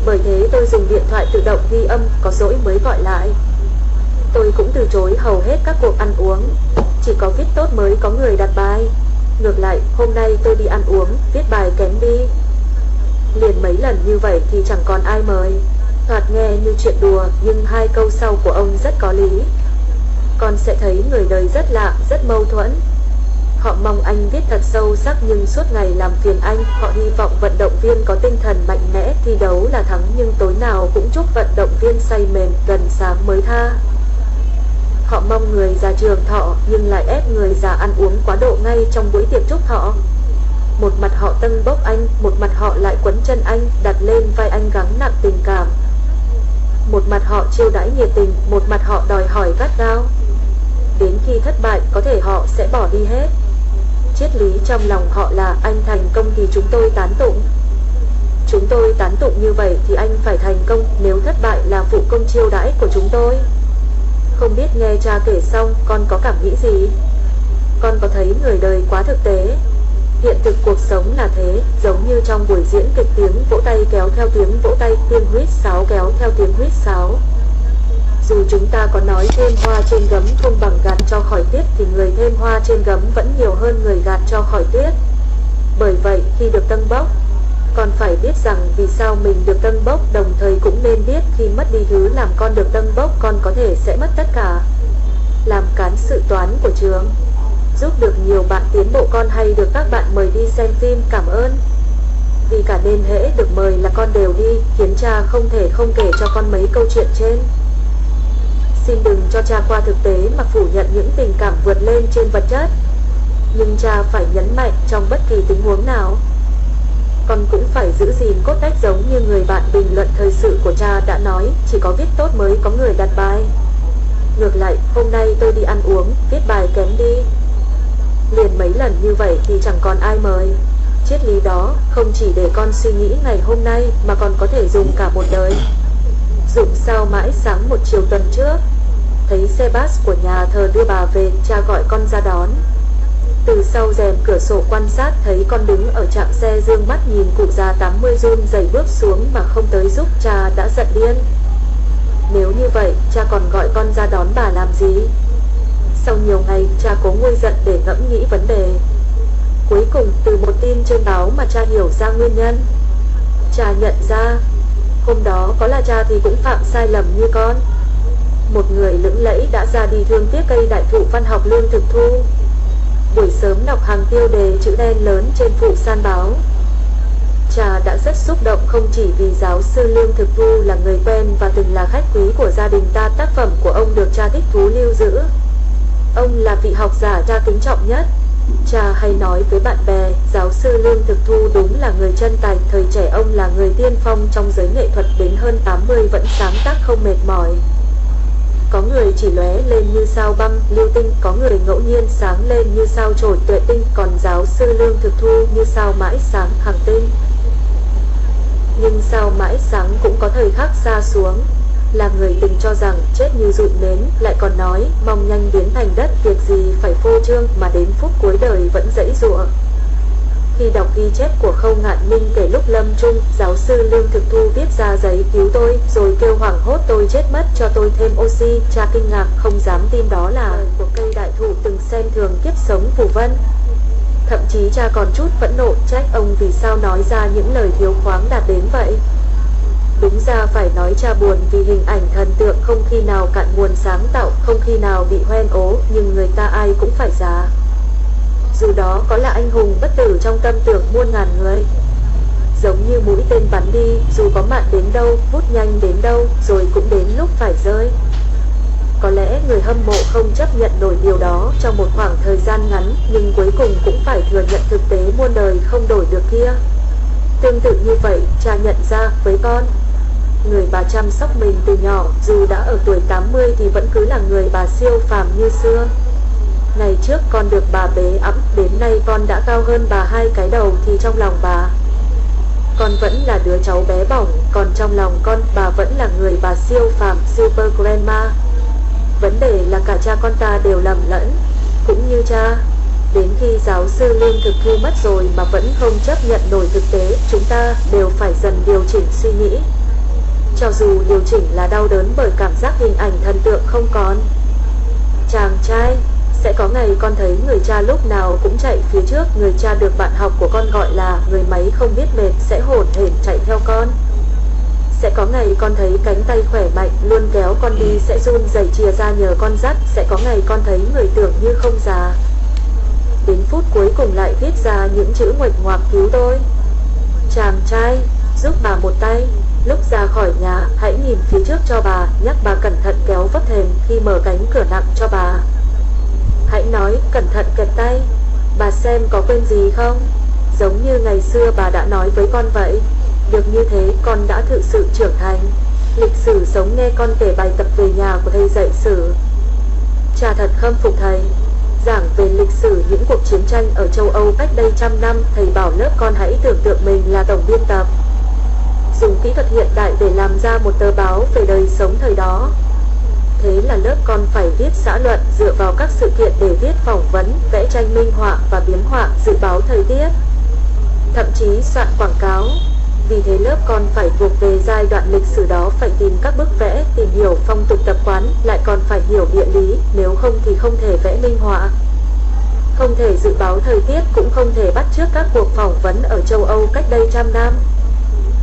Bởi thế tôi dùng điện thoại tự động ghi âm, có dỗi mới gọi lại. Tôi cũng từ chối hầu hết các cuộc ăn uống, chỉ có viết tốt mới có người đặt bài. Ngược lại, hôm nay tôi đi ăn uống, viết bài kém đi. Liền mấy lần như vậy thì chẳng còn ai mời. Thoạt nghe như chuyện đùa, nhưng hai câu sau của ông rất có lý. Con sẽ thấy người đời rất lạ, rất mâu thuẫn. Họ mong anh viết thật sâu sắc nhưng suốt ngày làm phiền anh. Họ hy vọng vận động viên có tinh thần mạnh mẽ, thi đấu là thắng, nhưng tối nào cũng chúc vận động viên say mềm, gần sáng mới tha. Họ mong người già trường thọ nhưng lại ép người già ăn uống quá độ ngay trong buổi tiệc chúc thọ. Một mặt họ tâng bốc anh, một mặt họ lại quấn chân anh, đặt lên vai anh gắng nặng tình cảm. Một mặt họ chiêu đãi nhiệt tình, một mặt họ đòi hỏi gắt gao. Đến khi thất bại có thể họ sẽ bỏ đi hết. Triết lý trong lòng họ là anh thành công thì chúng tôi tán tụng. Chúng tôi tán tụng như vậy thì anh phải thành công, nếu thất bại là phụ công chiêu đãi của chúng tôi. Không biết nghe cha kể xong con có cảm nghĩ gì? Con có thấy người đời quá thực tế? Hiện thực cuộc sống là thế, giống như trong buổi diễn kịch tiếng vỗ tay kéo theo tiếng vỗ tay, tiếng huýt sáo kéo theo tiếng huýt sáo. Dù chúng ta có nói thêm hoa trên gấm không bằng gạt cho khỏi tuyết thì người thêm hoa trên gấm vẫn nhiều hơn người gạt cho khỏi tuyết. Bởi vậy khi được tâng bốc, Con phải biết rằng vì sao mình được tâng bốc, đồng thời cũng nên biết khi mất đi thứ làm con được tâng bốc, con có thể sẽ mất tất cả. Làm cán sự toán của trường, giúp được nhiều bạn tiến bộ, con hay được các bạn mời đi xem phim, cảm ơn. Vì cả nên hễ được mời là con đều đi, khiến cha không thể không kể cho con mấy câu chuyện trên. Xin đừng cho cha qua thực tế mà phủ nhận những tình cảm vượt lên trên vật chất. Nhưng cha phải nhấn mạnh trong bất kỳ tình huống nào, con cũng phải giữ gìn cốt cách, giống như người bạn bình luận thời sự của cha đã nói, chỉ có viết tốt mới có người đặt bài. Ngược lại, hôm nay tôi đi ăn uống, viết bài kém đi. Liền mấy lần như vậy thì chẳng còn ai mời. Triết lý đó không chỉ để con suy nghĩ ngày hôm nay mà còn có thể dùng cả một đời. Dùng sao mãi sáng một chiều tuần trước, thấy xe bus của nhà thờ đưa bà về, cha gọi con ra đón. Từ sau rèm cửa sổ quan sát thấy con đứng ở trạm xe, dương mắt nhìn cụ già 80 run rẩy bước xuống mà không tới giúp, cha đã giận điên. Nếu như vậy, cha còn gọi con ra đón bà làm gì? Sau nhiều ngày, cha cố nguôi giận để ngẫm nghĩ vấn đề. Cuối cùng, từ một tin trên báo mà cha hiểu ra nguyên nhân. Cha nhận ra, hôm đó có là cha thì cũng phạm sai lầm như con. Một người lững lẫy đã ra đi thương tiếc cây đại thụ văn học Lương Thực Thu. Buổi sớm đọc hàng tiêu đề chữ đen lớn trên phụ san báo. Cha đã rất xúc động, không chỉ vì giáo sư Lương Thực Thu là người quen và từng là khách quý của gia đình ta, tác phẩm của ông được cha thích thú lưu giữ. Ông là vị học giả cha kính trọng nhất. Cha hay nói với bạn bè, giáo sư Lương Thực Thu đúng là người chân tài, thời trẻ ông là người tiên phong trong giới nghệ thuật, đến hơn 80 vẫn sáng tác không mệt mỏi. Có người chỉ lóe lên như sao băng, lưu tinh, có người ngẫu nhiên sáng lên như sao chổi, tuệ tinh, còn giáo sư Lương Thực Thu như sao mãi sáng, hàng tinh. Nhưng sao mãi sáng cũng có thời khắc xa xuống. Là người từng cho rằng chết như dụi nến, lại còn nói mong nhanh biến thành đất, việc gì phải phô trương, mà đến phút cuối đời vẫn giãy giụa. Khi đọc ghi chép của Khâu Ngạn Minh kể lúc lâm chung, giáo sư Lương Thực Thu viết ra giấy cứu tôi, rồi kêu hoảng hốt tôi chết mất, cho tôi thêm oxy. Cha kinh ngạc không dám tin đó là lời của cây đại thụ từng xem thường kiếp sống phù vân. Thậm chí cha còn chút phẫn nộ, trách ông vì sao nói ra những lời thiếu khoáng đạt đến vậy. Đúng ra phải nói cha buồn vì hình ảnh thần tượng không khi nào cạn nguồn sáng tạo, không khi nào bị hoen ố, nhưng người ta ai cũng phải già. Dù đó có là anh hùng bất tử trong tâm tưởng muôn ngàn người. Giống như mũi tên bắn đi, dù có mạn đến đâu, vút nhanh đến đâu, rồi cũng đến lúc phải rơi. Có lẽ người hâm mộ không chấp nhận nổi điều đó trong một khoảng thời gian ngắn, nhưng cuối cùng cũng phải thừa nhận thực tế muôn đời không đổi được kia. Tương tự như vậy, cha nhận ra với con. Người bà chăm sóc mình từ nhỏ, dù đã ở tuổi 80 thì vẫn cứ là người bà siêu phàm như xưa. Ngày trước con được bà bế ẵm, đến nay con đã cao hơn bà 2 cái đầu, thì trong lòng con vẫn là đứa cháu bé bỏng, còn trong lòng con, bà vẫn là người bà siêu phàm, super grandma. Vấn đề là cả cha con ta đều lầm lẫn, cũng như cha. Đến khi giáo sư Lương Thực Thu mất rồi mà vẫn không chấp nhận nổi thực tế, chúng ta đều phải dần điều chỉnh suy nghĩ. Cho dù điều chỉnh là đau đớn bởi cảm giác hình ảnh thần tượng không còn. Chàng trai, sẽ có ngày con thấy người cha lúc nào cũng chạy phía trước, người cha được bạn học của con gọi là người máy không biết mệt sẽ hổn hển chạy theo con. Sẽ có ngày con thấy cánh tay khỏe mạnh luôn kéo con đi sẽ run rẩy chìa ra nhờ con dắt. Sẽ có ngày con thấy người tưởng như không già, đến phút cuối cùng lại viết ra những chữ nguệch ngoạc cứu tôi. Chàng trai, giúp bà một tay. Lúc ra khỏi nhà, hãy nhìn phía trước cho bà, nhắc bà cẩn thận kéo vấp thềm khi mở cánh cửa nặng cho bà. Hãy nói cẩn thận kẹp tay, bà xem có quên gì không? Giống như ngày xưa bà đã nói với con vậy. Được như thế con đã thực sự trưởng thành. Lịch sử sống nghe con kể bài tập về nhà của thầy dạy sử. Cha thật khâm phục thầy. Giảng về lịch sử những cuộc chiến tranh ở châu Âu cách đây 100 năm, thầy bảo lớp con hãy tưởng tượng mình là tổng biên tập, dùng kỹ thuật hiện đại để làm ra một tờ báo về đời sống thời đó. Thế là lớp con phải viết xã luận dựa vào các sự kiện để viết phỏng vấn, vẽ tranh minh họa và biếm họa, dự báo thời tiết, thậm chí soạn quảng cáo. Vì thế lớp con phải thuộc về giai đoạn lịch sử đó, phải tìm các bức vẽ, tìm hiểu phong tục tập quán, lại còn phải hiểu địa lý, nếu không thì không thể vẽ minh họa, không thể dự báo thời tiết, cũng không thể bắt chước các cuộc phỏng vấn ở châu Âu cách đây 100 năm.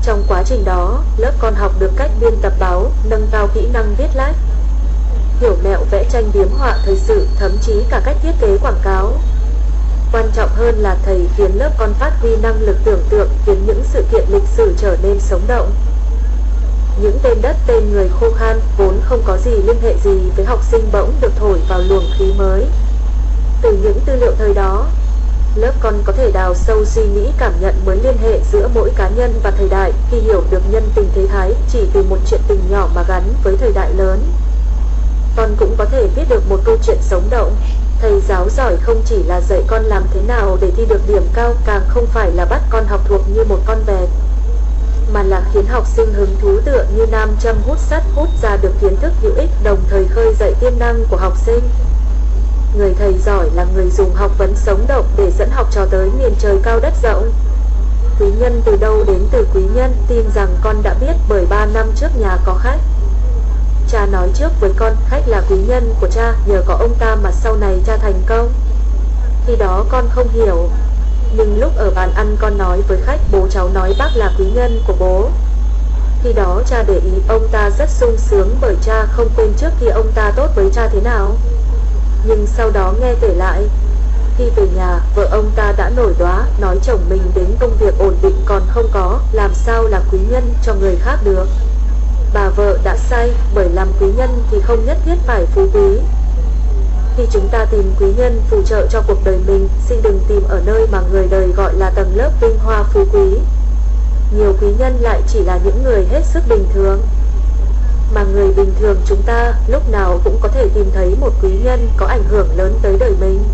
Trong quá trình đó, lớp con học được cách biên tập báo, nâng cao kỹ năng viết lách, hiểu mẹo vẽ tranh biếm họa thời sự, thậm chí cả cách thiết kế quảng cáo. Quan trọng hơn là thầy khiến lớp con phát huy năng lực tưởng tượng, khiến những sự kiện lịch sử trở nên sống động. Những tên đất tên người khô khan, vốn không có gì liên hệ gì với học sinh bỗng được thổi vào luồng khí mới. Từ những tư liệu thời đó, lớp con có thể đào sâu suy nghĩ cảm nhận mới liên hệ giữa mỗi cá nhân và thời đại, khi hiểu được nhân tình thế thái chỉ từ một chuyện tình nhỏ mà gắn với thời đại lớn. Con cũng có thể viết được một câu chuyện sống động. Thầy giáo giỏi không chỉ là dạy con làm thế nào để thi được điểm cao, càng không phải là bắt con học thuộc như một con vẹt, mà là khiến học sinh hứng thú tựa như nam châm hút sắt hút ra được kiến thức hữu ích, đồng thời khơi dậy tiềm năng của học sinh. Người thầy giỏi là người dùng học vấn sống động để dẫn học trò tới miền trời cao đất rộng. Quý nhân từ đâu đến từ quý nhân, tin rằng con đã biết bởi 3 năm trước nhà có khách. Cha nói trước với con, khách là quý nhân của cha, nhờ có ông ta mà sau này cha thành công. Khi đó con không hiểu, nhưng lúc ở bàn ăn con nói với khách, bố cháu nói bác là quý nhân của bố. Khi đó cha để ý, ông ta rất sung sướng bởi cha không quên trước kia ông ta tốt với cha thế nào. Nhưng sau đó nghe kể lại, khi về nhà, vợ ông ta đã nổi đoá, nói chồng mình đến công việc ổn định còn không có, làm sao là quý nhân cho người khác được. Bà vợ đã sai, bởi làm quý nhân thì không nhất thiết phải phú quý. Khi chúng ta tìm quý nhân phù trợ cho cuộc đời mình, xin đừng tìm ở nơi mà người đời gọi là tầng lớp vinh hoa phú quý. Nhiều quý nhân lại chỉ là những người hết sức bình thường. Mà người bình thường chúng ta lúc nào cũng có thể tìm thấy một quý nhân có ảnh hưởng lớn tới đời mình.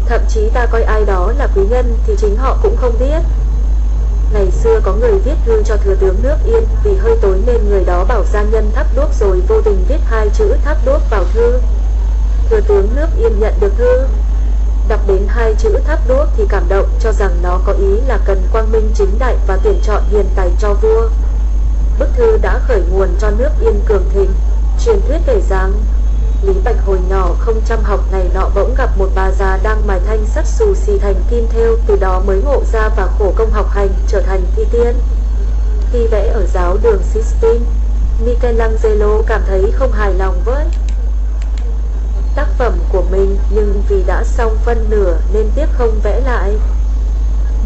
Thậm chí ta coi ai đó là quý nhân thì chính họ cũng không biết. Ngày xưa có người viết thư cho thừa tướng nước Yên, vì hơi tối nên người đó bảo gia nhân thắp đuốc rồi vô tình viết 2 chữ thắp đuốc vào thư. Thừa tướng nước Yên nhận được thư, đọc đến 2 chữ thắp đuốc thì cảm động, cho rằng nó có ý là cần quang minh chính đại và tuyển chọn hiền tài cho vua. Bức thư đã khởi nguồn cho nước Yên cường thịnh. Truyền thuyết kể rằng Lý Bạch hồi nhỏ không chăm học, ngày nọ bỗng gặp một bà già đang mài thanh sắt xù xì thành kim thêu, từ đó mới ngộ ra và khổ công học hành, trở thành thi tiên. Khi vẽ ở giáo đường Sistine, Michelangelo cảm thấy không hài lòng với tác phẩm của mình, nhưng vì đã xong phân nửa nên tiếc không vẽ lại.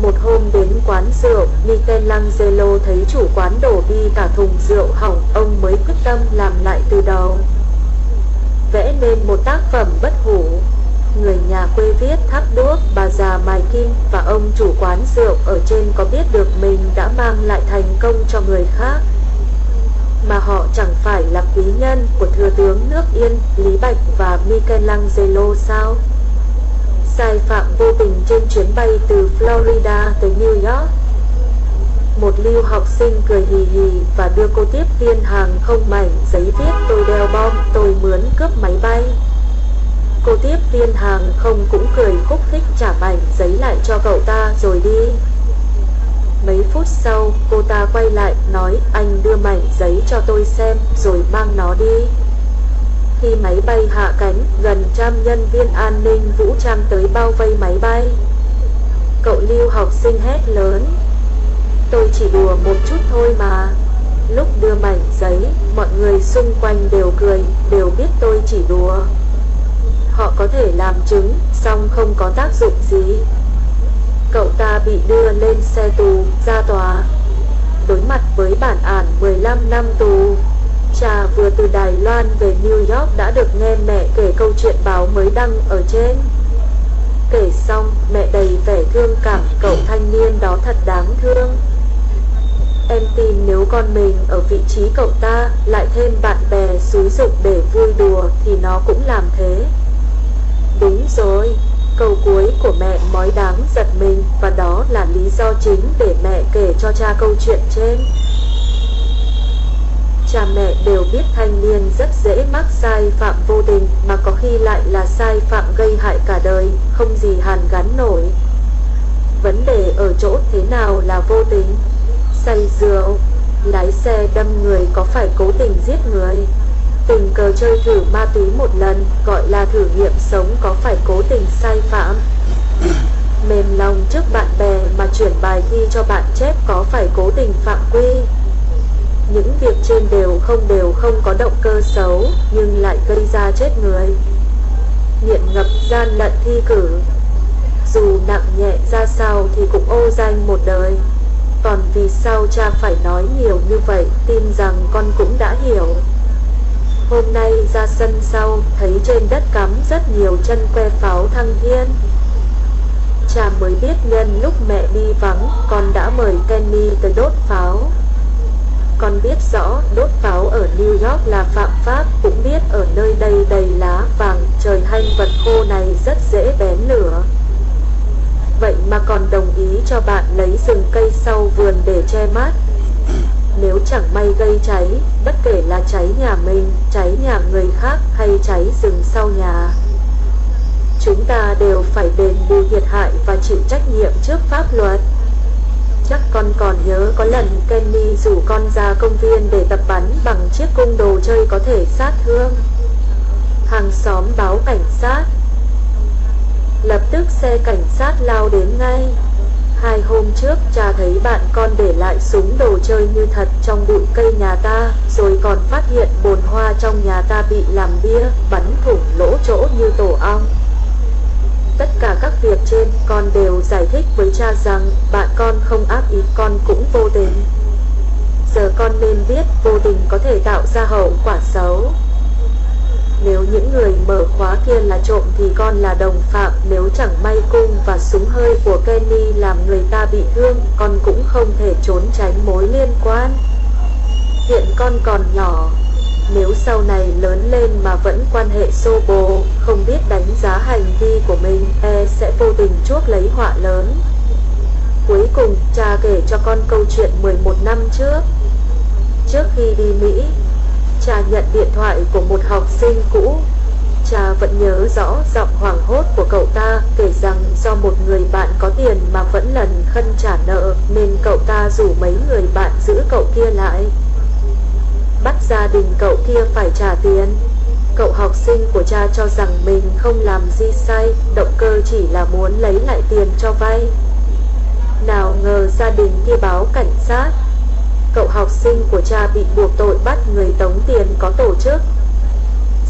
Một hôm đến quán rượu, Michelangelo thấy chủ quán đổ đi cả thùng rượu hỏng, ông mới quyết tâm làm lại từ đầu, vẽ nên một tác phẩm bất hủ. Người nhà quê viết thắp đuốc, bà già mài kim, và ông chủ quán rượu ở trên có biết được mình đã mang lại thành công cho người khác, mà họ chẳng phải là quý nhân của thừa tướng nước Yên, Lý Bạch và Michelangelo sao? Sai phạm vô tình trên chuyến bay từ Florida tới New York. Một lưu học sinh cười hì hì và đưa cô tiếp viên hàng không mảnh giấy viết tôi đeo bom, tôi mướn cướp máy bay. Cô tiếp viên hàng không cũng cười khúc khích trả mảnh giấy lại cho cậu ta rồi đi. Mấy phút sau, cô ta quay lại nói, anh đưa mảnh giấy cho tôi xem rồi mang nó đi. Khi máy bay hạ cánh, gần 100 nhân viên an ninh vũ trang tới bao vây máy bay. Cậu lưu học sinh hét lớn, tôi chỉ đùa một chút thôi mà. Lúc đưa mảnh giấy, mọi người xung quanh đều cười, đều biết tôi chỉ đùa. Họ có thể làm chứng, song không có tác dụng gì. Cậu ta bị đưa lên xe tù, ra tòa, đối mặt với bản án 15 năm tù. Cha vừa từ Đài Loan về New York đã được nghe mẹ kể câu chuyện báo mới đăng ở trên. Kể xong, mẹ đầy vẻ thương cảm, cậu thanh niên đó thật đáng thương. Em tin nếu con mình ở vị trí cậu ta, lại thêm bạn bè xúi giục để vui đùa, thì nó cũng làm thế. Đúng rồi, câu cuối của mẹ mói đáng giật mình, và đó là lý do chính để mẹ kể cho cha câu chuyện trên. Cha mẹ đều biết thanh niên rất dễ mắc sai phạm vô tình, mà có khi lại là sai phạm gây hại cả đời, không gì hàn gắn nổi. Vấn đề ở chỗ thế nào là vô tình? Say rượu, lái xe đâm người có phải cố tình giết người? Tình cờ chơi thử ma túy một lần, gọi là thử nghiệm sống, có phải cố tình sai phạm? Mềm lòng trước bạn bè mà chuyển bài thi cho bạn chép, có phải cố tình phạm quy? không đều không có động cơ xấu, nhưng lại gây ra chết người. Nghiện ngập gian lận thi cử, dù nặng nhẹ ra sao thì cũng ô danh một đời. Còn vì sao cha phải nói nhiều như vậy, tin rằng con cũng đã hiểu. Hôm nay ra sân sau, thấy trên đất cắm rất nhiều chân que pháo thăng thiên. Cha mới biết nhân lúc mẹ đi vắng, con đã mời Kenny tới đốt pháo. Con biết rõ đốt pháo ở New York là phạm pháp, cũng biết ở nơi đây đầy lá vàng, trời hanh vật khô này rất dễ bén lửa. Vậy mà còn đồng ý cho bạn lấy rừng cây sau vườn để che mát. Nếu chẳng may gây cháy, bất kể là cháy nhà mình, cháy nhà người khác hay cháy rừng sau nhà, chúng ta đều phải đền bù thiệt hại và chịu trách nhiệm trước pháp luật. Chắc con còn nhớ có lần Kenny rủ con ra công viên để tập bắn bằng chiếc cung đồ chơi có thể sát thương. Hàng xóm báo cảnh sát. Lập tức xe cảnh sát lao đến ngay. 2 hôm trước cha thấy bạn con để lại súng đồ chơi như thật trong bụi cây nhà ta, rồi còn phát hiện bồn hoa trong nhà ta bị làm bia, bắn thủng lỗ chỗ như tổ ong. Tất cả các việc trên con đều giải thích với cha rằng bạn con không ác ý, con cũng vô tình. Giờ con nên biết vô tình có thể tạo ra hậu quả xấu. Nếu những người mở khóa kia là trộm thì con là đồng phạm. Nếu chẳng may cung và súng hơi của Kenny làm người ta bị thương, con cũng không thể trốn tránh mối liên quan. Hiện con còn nhỏ, nếu sau này lớn lên mà vẫn quan hệ xô bồ, không biết đánh giá hành vi của mình, sẽ vô tình chuốc lấy họa lớn. Cuối cùng, cha kể cho con câu chuyện 11 năm trước. Trước khi đi Mỹ, cha nhận điện thoại của một học sinh cũ. Cha vẫn nhớ rõ giọng hoảng hốt của cậu ta, kể rằng do một người bạn có tiền mà vẫn lần khân trả nợ, nên cậu ta rủ mấy người bạn giữ cậu kia lại, bắt gia đình cậu kia phải trả tiền. Cậu học sinh của cha cho rằng mình không làm gì sai, động cơ chỉ là muốn lấy lại tiền cho vay. Nào ngờ gia đình kia báo cảnh sát. Cậu học sinh của cha bị buộc tội bắt người tống tiền có tổ chức.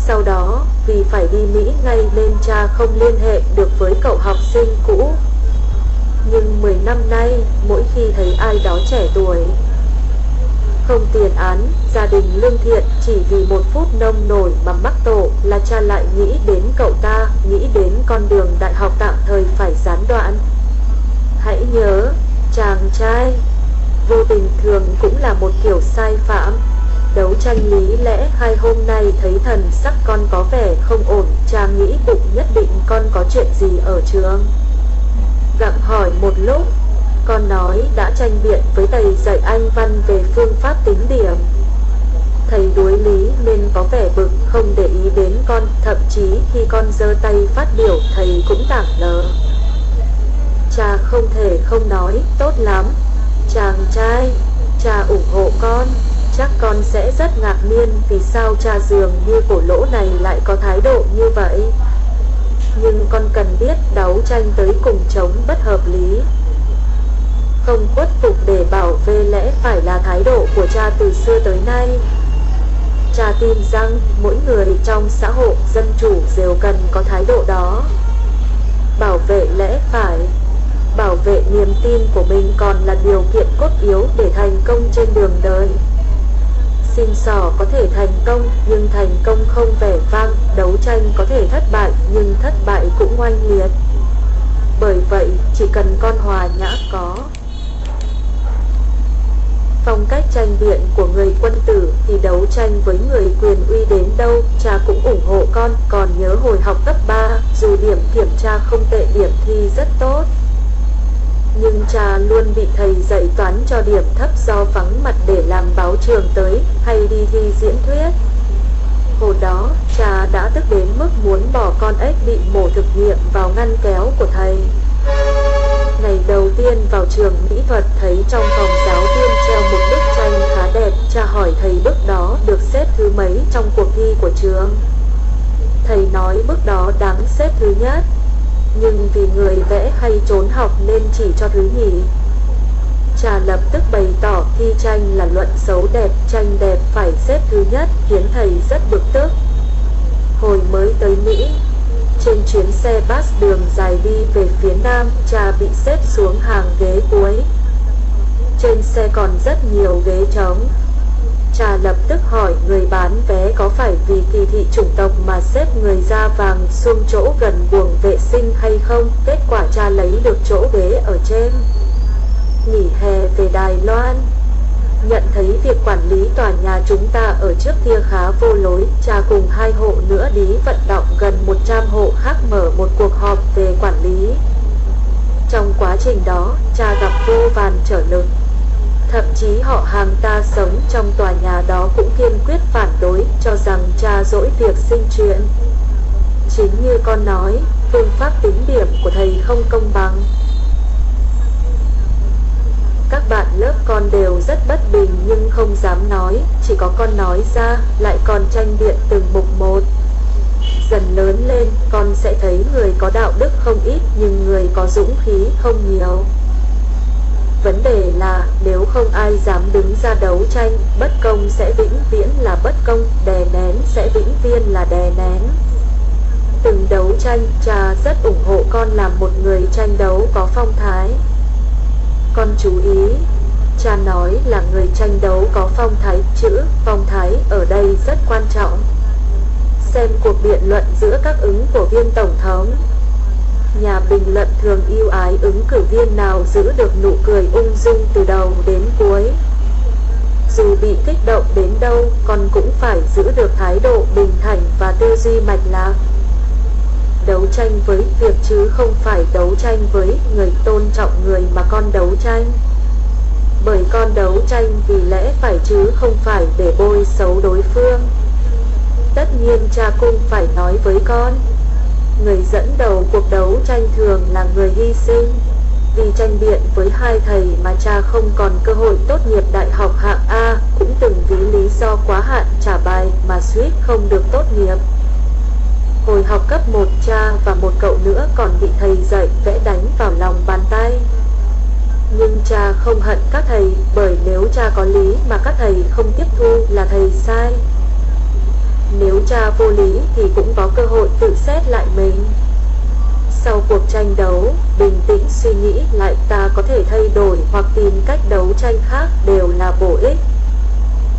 Sau đó, vì phải đi Mỹ ngay nên cha không liên hệ được với cậu học sinh cũ. Nhưng 10 năm nay, mỗi khi thấy ai đó trẻ tuổi, không tiền án, gia đình lương thiện, chỉ vì một phút nông nổi mà mắc tổ, là cha lại nghĩ đến cậu ta, nghĩ đến con đường đại học tạm thời phải gián đoạn. Hãy nhớ, chàng trai, vô tình thường cũng là một kiểu sai phạm. Đấu tranh lý lẽ. 2 hôm nay thấy thần sắc con có vẻ không ổn, cha nghĩ bụng nhất định con có chuyện gì ở trường. Gặng hỏi một lúc, con nói đã tranh biện với thầy dạy Anh văn về phương pháp tính điểm. Thầy đuối lý nên có vẻ bực, không để ý đến con, thậm chí khi con giơ tay phát biểu thầy cũng tảng lờ. Cha không thể không nói, tốt lắm. Chàng trai, cha ủng hộ con. Chắc con sẽ rất ngạc nhiên vì sao cha dường như cổ lỗ này lại có thái độ như vậy. Nhưng con cần biết đấu tranh tới cùng chống bất hợp lý, không khuất phục để bảo vệ lẽ phải là thái độ của cha từ xưa tới nay. Cha tin rằng mỗi người trong xã hội dân chủ đều cần có thái độ đó. Bảo vệ lẽ phải, bảo vệ niềm tin của mình còn là điều kiện cốt yếu để thành công trên đường đời. Xin xỏ có thể thành công, nhưng thành công không vẻ vang. Đấu tranh có thể thất bại, nhưng thất bại cũng oanh liệt. Bởi vậy, chỉ cần con hòa nhã có phong cách tranh biện của người quân tử thì đấu tranh với người quyền uy đến đâu, cha cũng ủng hộ con. Còn nhớ hồi học cấp 3, dù điểm kiểm tra không tệ, điểm thi rất tốt, nhưng cha luôn bị thầy dạy toán cho điểm thấp do vắng mặt để làm báo trường tới, hay đi thi diễn thuyết. Hồi đó, cha đã tức đến mức muốn bỏ con ếch bị mổ thực nghiệm vào ngăn kéo của thầy. Ngày đầu tiên vào trường mỹ thuật, thấy trong phòng giáo viên treo một bức tranh khá đẹp, cha hỏi thầy bức đó được xếp thứ mấy trong cuộc thi của trường. Thầy nói bức đó đáng xếp thứ nhất, nhưng vì người vẽ hay trốn học nên chỉ cho thứ nhì. Cha lập tức bày tỏ thi tranh là luận xấu đẹp, tranh đẹp phải xếp thứ nhất, khiến thầy rất bực tức. Hồi mới tới Mỹ, trên chuyến xe bus đường dài đi về phía Nam, cha bị xếp xuống hàng ghế cuối. Trên xe còn rất nhiều ghế trống. Cha lập tức hỏi người bán vé có phải vì kỳ thị chủng tộc mà xếp người da vàng xuống chỗ gần buồng vệ sinh hay không. Kết quả cha lấy được chỗ ghế ở trên. Nghỉ hè về Đài Loan, nhận thấy việc quản lý tòa nhà chúng ta ở trước kia khá vô lối, cha cùng 2 hộ nữa đi vận động gần 100 hộ khác mở một cuộc họp về quản lý. Trong quá trình đó, cha gặp vô vàn trở lực. Thậm chí họ hàng ta sống trong tòa nhà đó cũng kiên quyết phản đối, cho rằng cha dỗi việc sinh chuyện. Chính như con nói, phương pháp tính điểm của thầy không công bằng. Các bạn lớp con đều rất bất bình nhưng không dám nói, chỉ có con nói ra, lại còn tranh biện từng mục một. Dần lớn lên, con sẽ thấy người có đạo đức không ít nhưng người có dũng khí không nhiều. Vấn đề là nếu không ai dám đứng ra đấu tranh, bất công sẽ vĩnh viễn là bất công, đè nén sẽ vĩnh viễn là đè nén. Từng đấu tranh, cha rất ủng hộ con làm một người tranh đấu có phong thái. Con chú ý, cha nói là người tranh đấu có phong thái, chữ phong thái ở đây rất quan trọng. Xem cuộc biện luận giữa các ứng của viên tổng thống. Nhà bình luận thường yêu ái ứng cử viên nào giữ được nụ cười ung dung từ đầu đến cuối. Dù bị kích động đến đâu, con cũng phải giữ được thái độ bình thản và tư duy mạch lạc. Đấu tranh với việc chứ không phải đấu tranh với người, tôn trọng người mà con đấu tranh. Bởi con đấu tranh vì lẽ phải chứ không phải để bôi xấu đối phương. Tất nhiên cha cũng phải nói với con, người dẫn đầu cuộc đấu tranh thường là người hy sinh. Vì tranh biện với 2 thầy mà cha không còn cơ hội tốt nghiệp đại học hạng A, cũng từng vì lý do quá hạn trả bài mà suýt không được tốt nghiệp. Hồi học cấp 1, cha và một cậu nữa còn bị thầy dạy vẽ đánh vào lòng bàn tay. Nhưng cha không hận các thầy, bởi nếu cha có lý mà các thầy không tiếp thu là thầy sai. Nếu cha vô lý thì cũng có cơ hội tự xét lại mình. Sau cuộc tranh đấu, bình tĩnh suy nghĩ lại, ta có thể thay đổi hoặc tìm cách đấu tranh khác, đều là bổ ích.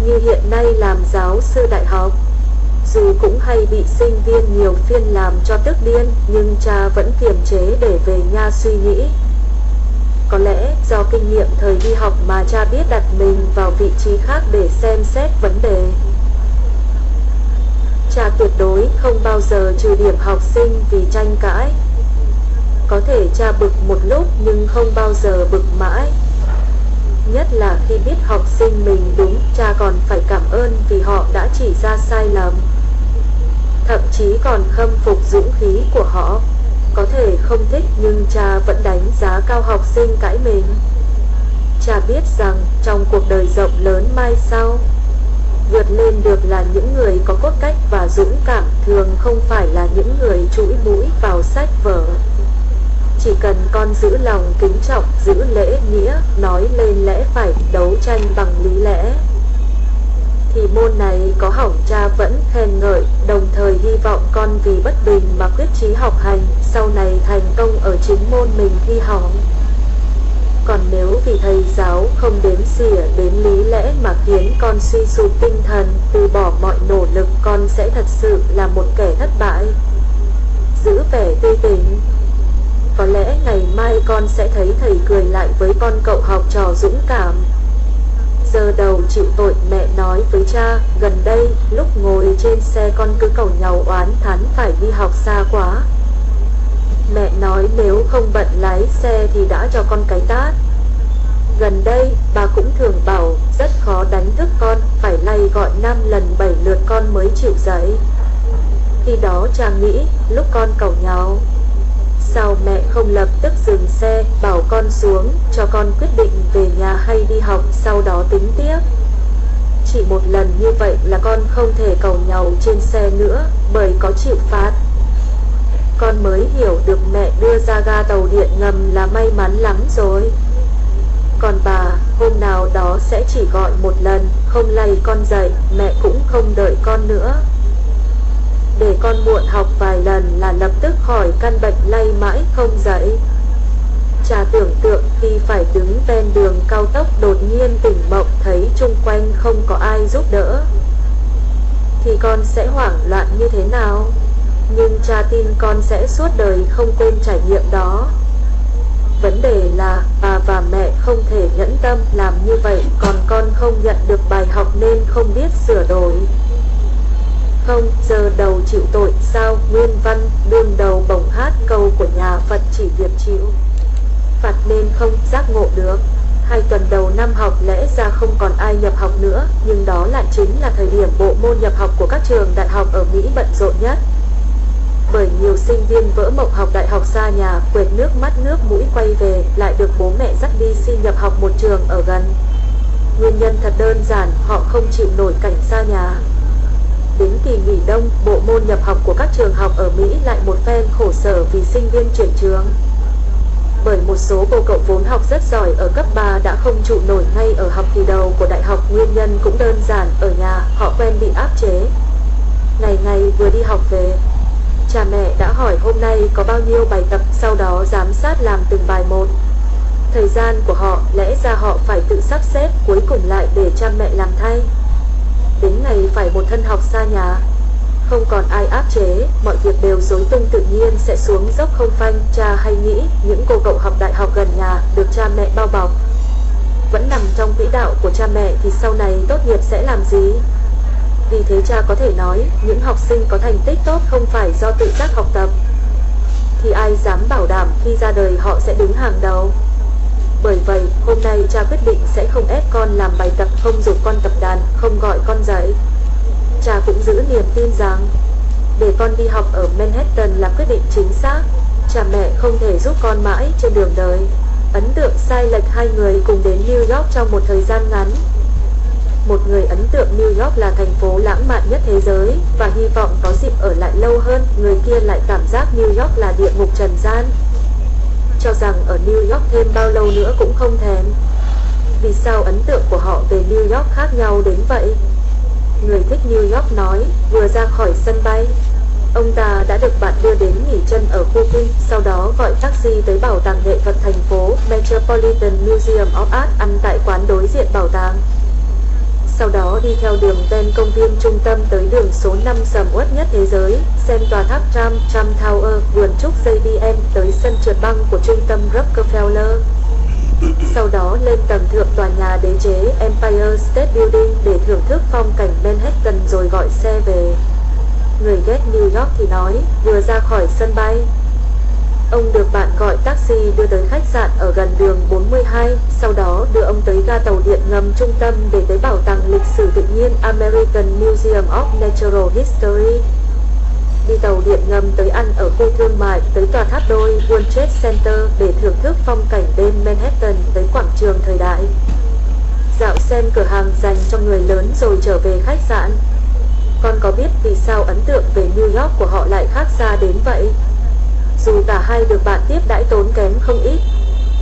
Như hiện nay làm giáo sư đại học, dù cũng hay bị sinh viên nhiều phiên làm cho tức điên, nhưng cha vẫn kiềm chế để về nhà suy nghĩ. Có lẽ do kinh nghiệm thời đi học mà cha biết đặt mình vào vị trí khác để xem xét vấn đề. Cha tuyệt đối không bao giờ trừ điểm học sinh vì tranh cãi. Có thể cha bực một lúc nhưng không bao giờ bực mãi. Nhất là khi biết học sinh mình đúng, cha còn phải cảm ơn vì họ đã chỉ ra sai lầm. Thậm chí còn khâm phục dũng khí của họ. Có thể không thích nhưng cha vẫn đánh giá cao học sinh cãi mình. Cha biết rằng trong cuộc đời rộng lớn mai sau, vượt lên được là những người có cốt cách và dũng cảm, thường không phải là những người chúi mũi vào sách vở. Chỉ cần con giữ lòng kính trọng, giữ lễ nghĩa, nói lên lẽ phải, đấu tranh bằng lý lẽ, thì môn này có hỏng cha vẫn khen ngợi, đồng thời hy vọng con vì bất bình mà quyết chí học hành, sau này thành công ở chính môn mình thi hỏng. Còn nếu vì thầy giáo không đếm xỉa đến lý lẽ mà khiến con suy sụp tinh thần, từ bỏ mọi nỗ lực, con sẽ thật sự là một kẻ thất bại. Giữ vẻ tươi tỉnh. Có lẽ ngày mai con sẽ thấy thầy cười lại với con cậu học trò dũng cảm. Giờ đầu chịu tội, mẹ nói với cha, gần đây, lúc ngồi trên xe con cứ càu nhàu oán thán phải đi học xa quá. Mẹ nói nếu không bận lái xe thì đã cho con cái tát. Gần đây, bà cũng thường bảo, rất khó đánh thức con, phải lay gọi 5 lần 7 lượt con mới chịu dậy. Khi đó cha nghĩ, lúc con càu nhàu, sao mẹ không lập tức dừng xe, bảo con xuống, cho con quyết định về nhà hay đi học, sau đó tính tiếp. Chỉ một lần như vậy là con không thể càu nhàu trên xe nữa, bởi có chịu phạt. Con mới hiểu được mẹ đưa ra ga tàu điện ngầm là may mắn lắm rồi. Còn bà, hôm nào đó sẽ chỉ gọi một lần, không lay con dậy, mẹ cũng không đợi con nữa. Để con muộn học vài lần là lập tức khỏi căn bệnh lay mãi không dậy. Cha tưởng tượng khi phải đứng ven đường cao tốc đột nhiên tỉnh mộng thấy chung quanh không có ai giúp đỡ, thì con sẽ hoảng loạn như thế nào. Nhưng cha tin con sẽ suốt đời không quên trải nghiệm đó. Vấn đề là bà và mẹ không thể nhẫn tâm làm như vậy, còn con không nhận được bài học nên không biết sửa đổi. Không, giờ đầu chịu tội sao? Nguyên văn, đương đầu bổng hát câu của nhà Phật chỉ việc chịu phạt nên không giác ngộ được. 2 tuần đầu năm học lẽ ra không còn ai nhập học nữa, nhưng đó lại chính là thời điểm bộ môn nhập học của các trường đại học ở Mỹ bận rộn nhất. Bởi nhiều sinh viên vỡ mộng học đại học xa nhà, quệt nước mắt nước mũi quay về, lại được bố mẹ dắt đi xin nhập học một trường ở gần. Nguyên nhân thật đơn giản, họ không chịu nổi cảnh xa nhà. Đến kỳ nghỉ đông, bộ môn nhập học của các trường học ở Mỹ lại một phen khổ sở vì sinh viên chuyển trường. Bởi một số cô cậu vốn học rất giỏi ở cấp 3 đã không trụ nổi ngay ở học kỳ đầu của đại học. Nguyên nhân cũng đơn giản, ở nhà họ quen bị áp chế. Ngày ngày vừa đi học về, cha mẹ đã hỏi hôm nay có bao nhiêu bài tập, sau đó giám sát làm từng bài một. Thời gian của họ lẽ ra họ phải tự sắp xếp, cuối cùng lại để cha mẹ làm thay. Đến ngày phải một thân học xa nhà, không còn ai áp chế, mọi việc đều rối tung tự nhiên sẽ xuống dốc không phanh. Cha hay nghĩ những cô cậu học đại học gần nhà được cha mẹ bao bọc, vẫn nằm trong quỹ đạo của cha mẹ thì sau này tốt nghiệp sẽ làm gì? Vì thế cha có thể nói những học sinh có thành tích tốt không phải do tự giác học tập, thì ai dám bảo đảm khi ra đời họ sẽ đứng hàng đầu. Bởi vậy, hôm nay cha quyết định sẽ không ép con làm bài tập, không giục con tập đàn, không gọi con dậy. Cha cũng giữ niềm tin rằng để con đi học ở Manhattan là quyết định chính xác. Cha mẹ không thể giúp con mãi trên đường đời. Ấn tượng sai lệch, hai người cùng đến New York trong một thời gian ngắn. Một người ấn tượng New York là thành phố lãng mạn nhất thế giới và hy vọng có dịp ở lại lâu hơn. Người kia lại cảm giác New York là địa ngục trần gian, cho rằng ở New York thêm bao lâu nữa cũng không thèm. Vì sao ấn tượng của họ về New York khác nhau đến vậy? Người thích New York nói, vừa ra khỏi sân bay, ông ta đã được bạn đưa đến nghỉ chân ở khu kinh, sau đó gọi taxi tới bảo tàng nghệ thuật thành phố Metropolitan Museum of Art, ăn tại quán đối diện bảo tàng. Sau đó đi theo đường ven công viên trung tâm tới đường số 5 sầm uất nhất thế giới, xem tòa tháp Trump Tower, vườn trúc JDM, tới sân trượt băng của trung tâm Rockefeller. Sau đó lên tầng thượng tòa nhà đế chế Empire State Building để thưởng thức phong cảnh Manhattan rồi gọi xe về. Người ghét New York thì nói, vừa ra khỏi sân bay, ông được bạn gọi taxi đưa tới khách sạn ở gần đường 42, sau đó đưa ông tới ga tàu điện ngầm trung tâm để tới bảo tàng lịch sử tự nhiên American Museum of Natural History. Đi tàu điện ngầm tới ăn ở khu thương mại, tới tòa tháp đôi World Trade Center để thưởng thức phong cảnh đêm Manhattan, tới quảng trường thời đại, dạo xem cửa hàng dành cho người lớn rồi trở về khách sạn. Con có biết vì sao ấn tượng về New York của họ lại khác xa đến vậy? Dù cả hai được bạn tiếp đãi tốn kém không ít,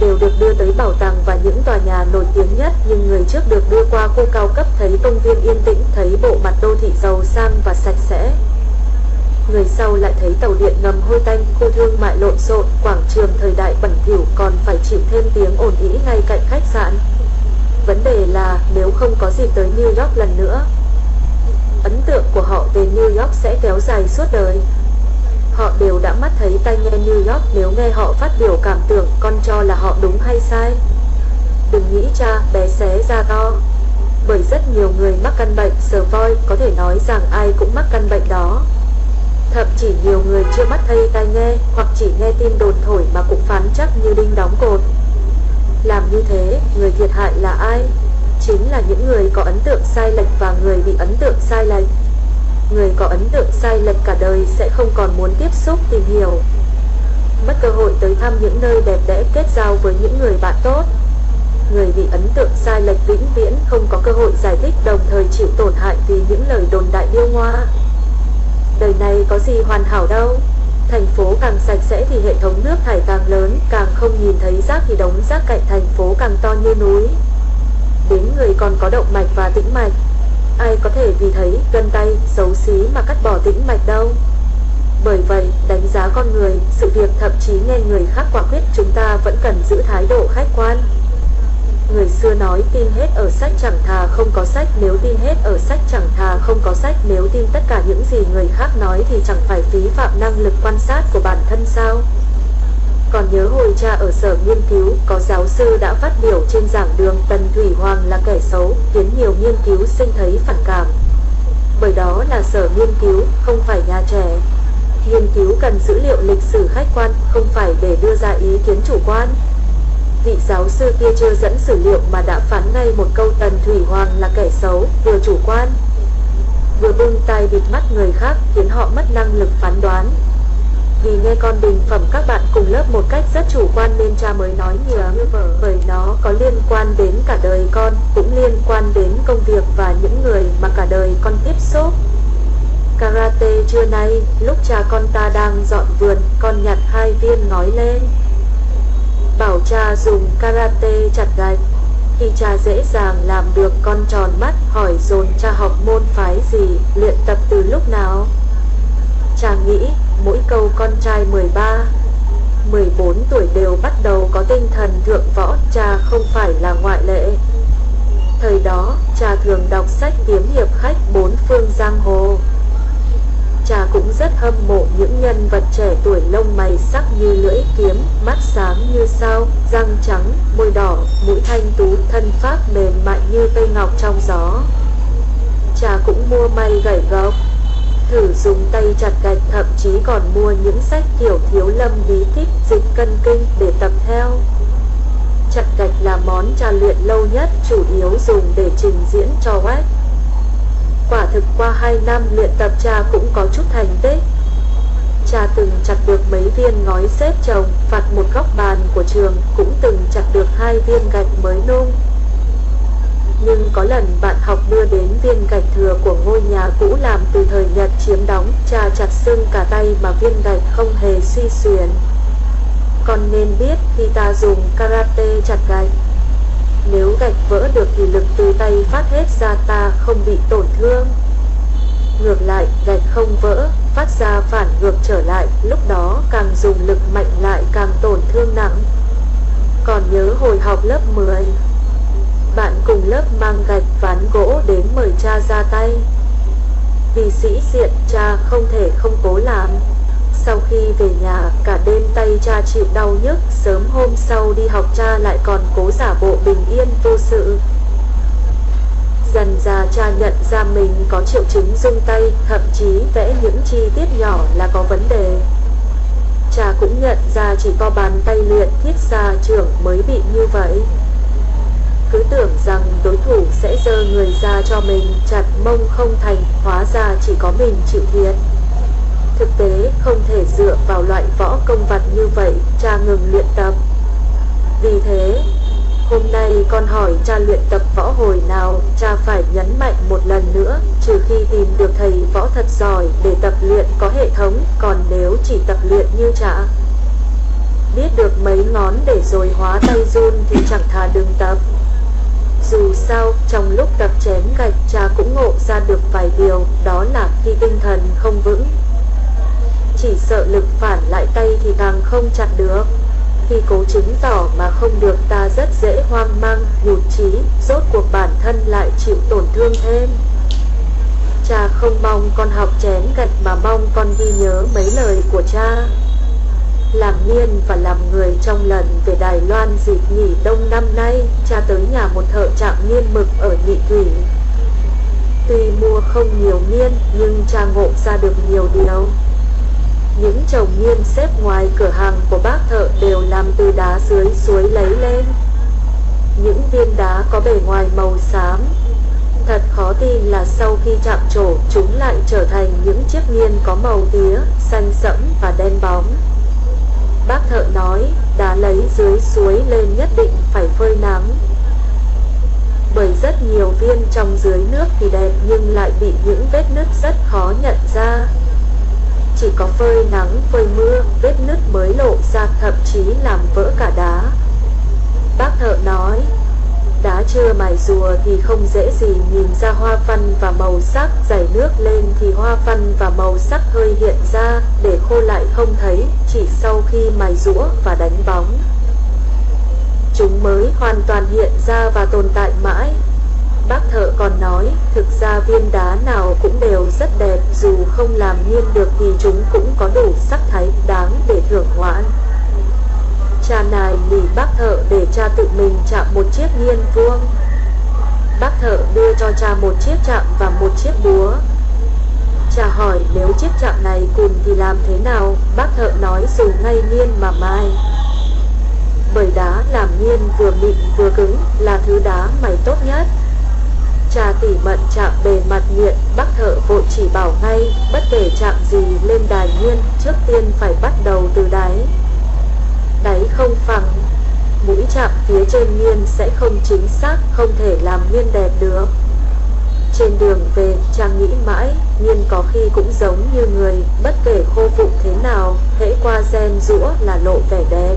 đều được đưa tới bảo tàng và những tòa nhà nổi tiếng nhất, nhưng người trước được đưa qua khu cao cấp thấy công viên yên tĩnh, thấy bộ mặt đô thị giàu sang và sạch sẽ. Người sau lại thấy tàu điện ngầm hôi tanh, khu thương mại lộn xộn, quảng trường thời đại bẩn thỉu, còn phải chịu thêm tiếng ồn ĩ ngay cạnh khách sạn. Vấn đề là nếu không có dịp tới New York lần nữa, ấn tượng của họ về New York sẽ kéo dài suốt đời. Họ đều đã mắt thấy tai nghe New York, nếu nghe họ phát biểu cảm tưởng, con cho là họ đúng hay sai? Đừng nghĩ cha bé xé ra to. Bởi rất nhiều người mắc căn bệnh sờ voi, có thể nói rằng ai cũng mắc căn bệnh đó. Thậm chỉ nhiều người chưa mắt thấy tai nghe, hoặc chỉ nghe tin đồn thổi mà cũng phán chắc như đinh đóng cột. Làm như thế, người thiệt hại là ai? Chính là những người có ấn tượng sai lệch và người bị ấn tượng sai lệch. Người có ấn tượng sai lệch cả đời sẽ không còn muốn tiếp xúc, tìm hiểu, mất cơ hội tới thăm những nơi đẹp đẽ, kết giao với những người bạn tốt. Người bị ấn tượng sai lệch vĩnh viễn không có cơ hội giải thích, đồng thời chịu tổn hại vì những lời đồn đại điêu ngoa. Đời này có gì hoàn hảo đâu. Thành phố càng sạch sẽ thì hệ thống nước thải càng lớn, càng không nhìn thấy rác thì đống rác cạnh thành phố càng to như núi. Đến người còn có động mạch và tĩnh mạch. Ai có thể vì thấy gân tay xấu xí mà cắt bỏ tĩnh mạch đâu. Bởi vậy, đánh giá con người, sự việc thậm chí nghe người khác quả quyết, chúng ta vẫn cần giữ thái độ khách quan. Người xưa nói tin hết ở sách chẳng thà không có sách, nếu tin hết ở sách chẳng thà không có sách, nếu tin tất cả những gì người khác nói thì chẳng phải phí phạm năng lực quan sát của bản thân sao? Còn nhớ hồi cha ở sở nghiên cứu, có giáo sư đã phát biểu trên giảng đường Tần Thủy Hoàng là kẻ xấu, khiến nhiều nghiên cứu sinh thấy phản cảm. Bởi đó là sở nghiên cứu, không phải nhà trẻ. Nghiên cứu cần dữ liệu lịch sử khách quan, không phải để đưa ra ý kiến chủ quan. Vị giáo sư kia chưa dẫn sử liệu mà đã phán ngay một câu Tần Thủy Hoàng là kẻ xấu, vừa chủ quan, vừa bưng tai bịt mắt người khác, khiến họ mất năng lực phán đoán. Vì nghe con bình phẩm các bạn cùng lớp một cách rất chủ quan nên cha mới nói nhiều như vở, bởi nó có liên quan đến cả đời con, cũng liên quan đến công việc và những người mà cả đời con tiếp xúc. Karate trưa nay, lúc cha con ta đang dọn vườn, con nhặt 2 viên ngói lên. Bảo cha dùng karate chặt gạch. Khi cha dễ dàng làm được, con tròn mắt hỏi dồn cha học môn phái gì, luyện tập từ lúc nào. Cha nghĩ mỗi câu con trai 13, 14 tuổi đều bắt đầu có tinh thần thượng võ, cha không phải là ngoại lệ. Thời đó, cha thường đọc sách kiếm hiệp khách bốn phương giang hồ. Cha cũng rất hâm mộ những nhân vật trẻ tuổi lông mày sắc như lưỡi kiếm, mắt sáng như sao, răng trắng, môi đỏ, mũi thanh tú, thân phác mềm mại như cây ngọc trong gió. Cha cũng mua may gậy gộc, thử dùng tay chặt gạch, thậm chí còn mua những sách kiểu Thiếu Lâm bí kíp, dịch cân kinh để tập theo. Chặt gạch là món cha luyện lâu nhất, chủ yếu dùng để trình diễn cho web. Quả thực qua 2 năm luyện tập cha cũng có chút thành tích. Cha từng chặt được mấy viên ngói xếp chồng, phạt một góc bàn của trường, cũng từng chặt được 2 viên gạch mới nung. Nhưng có lần bạn học đưa đến viên gạch thừa của ngôi nhà cũ làm từ thời Nhật chiếm đóng, cha chặt sưng cả tay mà viên gạch không hề suy xuyển. Con nên biết khi ta dùng karate chặt gạch, nếu gạch vỡ được thì lực từ tay phát hết ra, ta không bị tổn thương. Ngược lại, gạch không vỡ, phát ra phản ngược trở lại, lúc đó càng dùng lực mạnh lại càng tổn thương nặng. Còn nhớ hồi học lớp 10, bạn cùng lớp mang gạch ván gỗ đến mời cha ra tay. Vì sĩ diện, cha không thể không cố làm. Sau khi về nhà, cả đêm tay cha chịu đau nhức, sớm hôm sau đi học cha lại còn cố giả bộ bình yên vô sự. Dần dà cha nhận ra mình có triệu chứng rung tay, thậm chí vẽ những chi tiết nhỏ là có vấn đề. Cha cũng nhận ra chỉ có bàn tay luyện thiết gia trưởng mới bị như vậy. Cứ tưởng rằng đối thủ sẽ giơ người ra cho mình, chặt mông không thành, hóa ra chỉ có mình chịu thiệt. Thực tế không thể dựa vào loại võ công vặt như vậy, cha ngừng luyện tập. Vì thế, hôm nay con hỏi cha luyện tập võ hồi nào, cha phải nhấn mạnh một lần nữa, trừ khi tìm được thầy võ thật giỏi để tập luyện có hệ thống, còn nếu chỉ tập luyện như cha, biết được mấy ngón để rồi hóa tay run thì chẳng thà đừng tập. Dù sao, trong lúc tập chém gạch, cha cũng ngộ ra được vài điều, đó là khi tinh thần không vững, chỉ sợ lực phản lại tay thì càng không chặt được. Khi cố chứng tỏ mà không được, ta rất dễ hoang mang, nhụt chí, rốt cuộc bản thân lại chịu tổn thương thêm. Cha không mong con học chém gạch mà mong con ghi nhớ mấy lời của cha. Làm nghiên và làm người, trong lần về Đài Loan dịp nghỉ đông năm nay, cha tới nhà một thợ chạm nghiên mực ở Nhị Thủy. Tuy mua không nhiều nghiên, nhưng cha ngộ ra được nhiều điều. Những chồng nghiên xếp ngoài cửa hàng của bác thợ đều làm từ đá dưới suối lấy lên. Những viên đá có bề ngoài màu xám. Thật khó tin là sau khi chạm trổ, chúng lại trở thành những chiếc nghiên có màu tía, xanh sẫm và đen bóng. Bác thợ nói, đá lấy dưới suối lên nhất định phải phơi nắng. Bởi rất nhiều viên trong dưới nước thì đẹp nhưng lại bị những vết nứt rất khó nhận ra. chỉ có phơi nắng phơi mưa, vết nứt mới lộ ra, thậm chí làm vỡ cả đá. Bác thợ nói, đá chưa mài rùa thì không dễ gì nhìn ra hoa văn và màu sắc, rải nước lên thì hoa văn và màu sắc hơi hiện ra, để khô lại không thấy, chỉ sau khi mài rũa và đánh bóng, chúng mới hoàn toàn hiện ra và tồn tại mãi. Bác thợ còn nói, thực ra viên đá nào cũng đều rất đẹp, dù không làm nghiêng được thì chúng cũng có đủ sắc thái đáng để thưởng ngoạn. Cha nài nỉ bác thợ để cha tự mình chạm một chiếc nghiên vuông. Bác thợ đưa cho cha một chiếc chạm và một chiếc búa. Cha hỏi nếu chiếc chạm này cùn thì làm thế nào? Bác thợ nói dùng ngay nghiên mà mài. Bởi đá làm nghiên vừa mịn vừa cứng là thứ đá mài tốt nhất. Cha tỉ mẩn chạm bề mặt nghiện, bác thợ vội chỉ bảo ngay, bất kể chạm gì lên đài nghiên, trước tiên phải bắt đầu từ đáy. Đáy không phẳng, mũi chạm phía trên nghiên sẽ không chính xác, không thể làm nghiên đẹp được. Trên đường về, cha nghĩ mãi, nghiên có khi cũng giống như người, bất kể khô vụng thế nào, hễ qua gen rũa là lộ vẻ đẹp.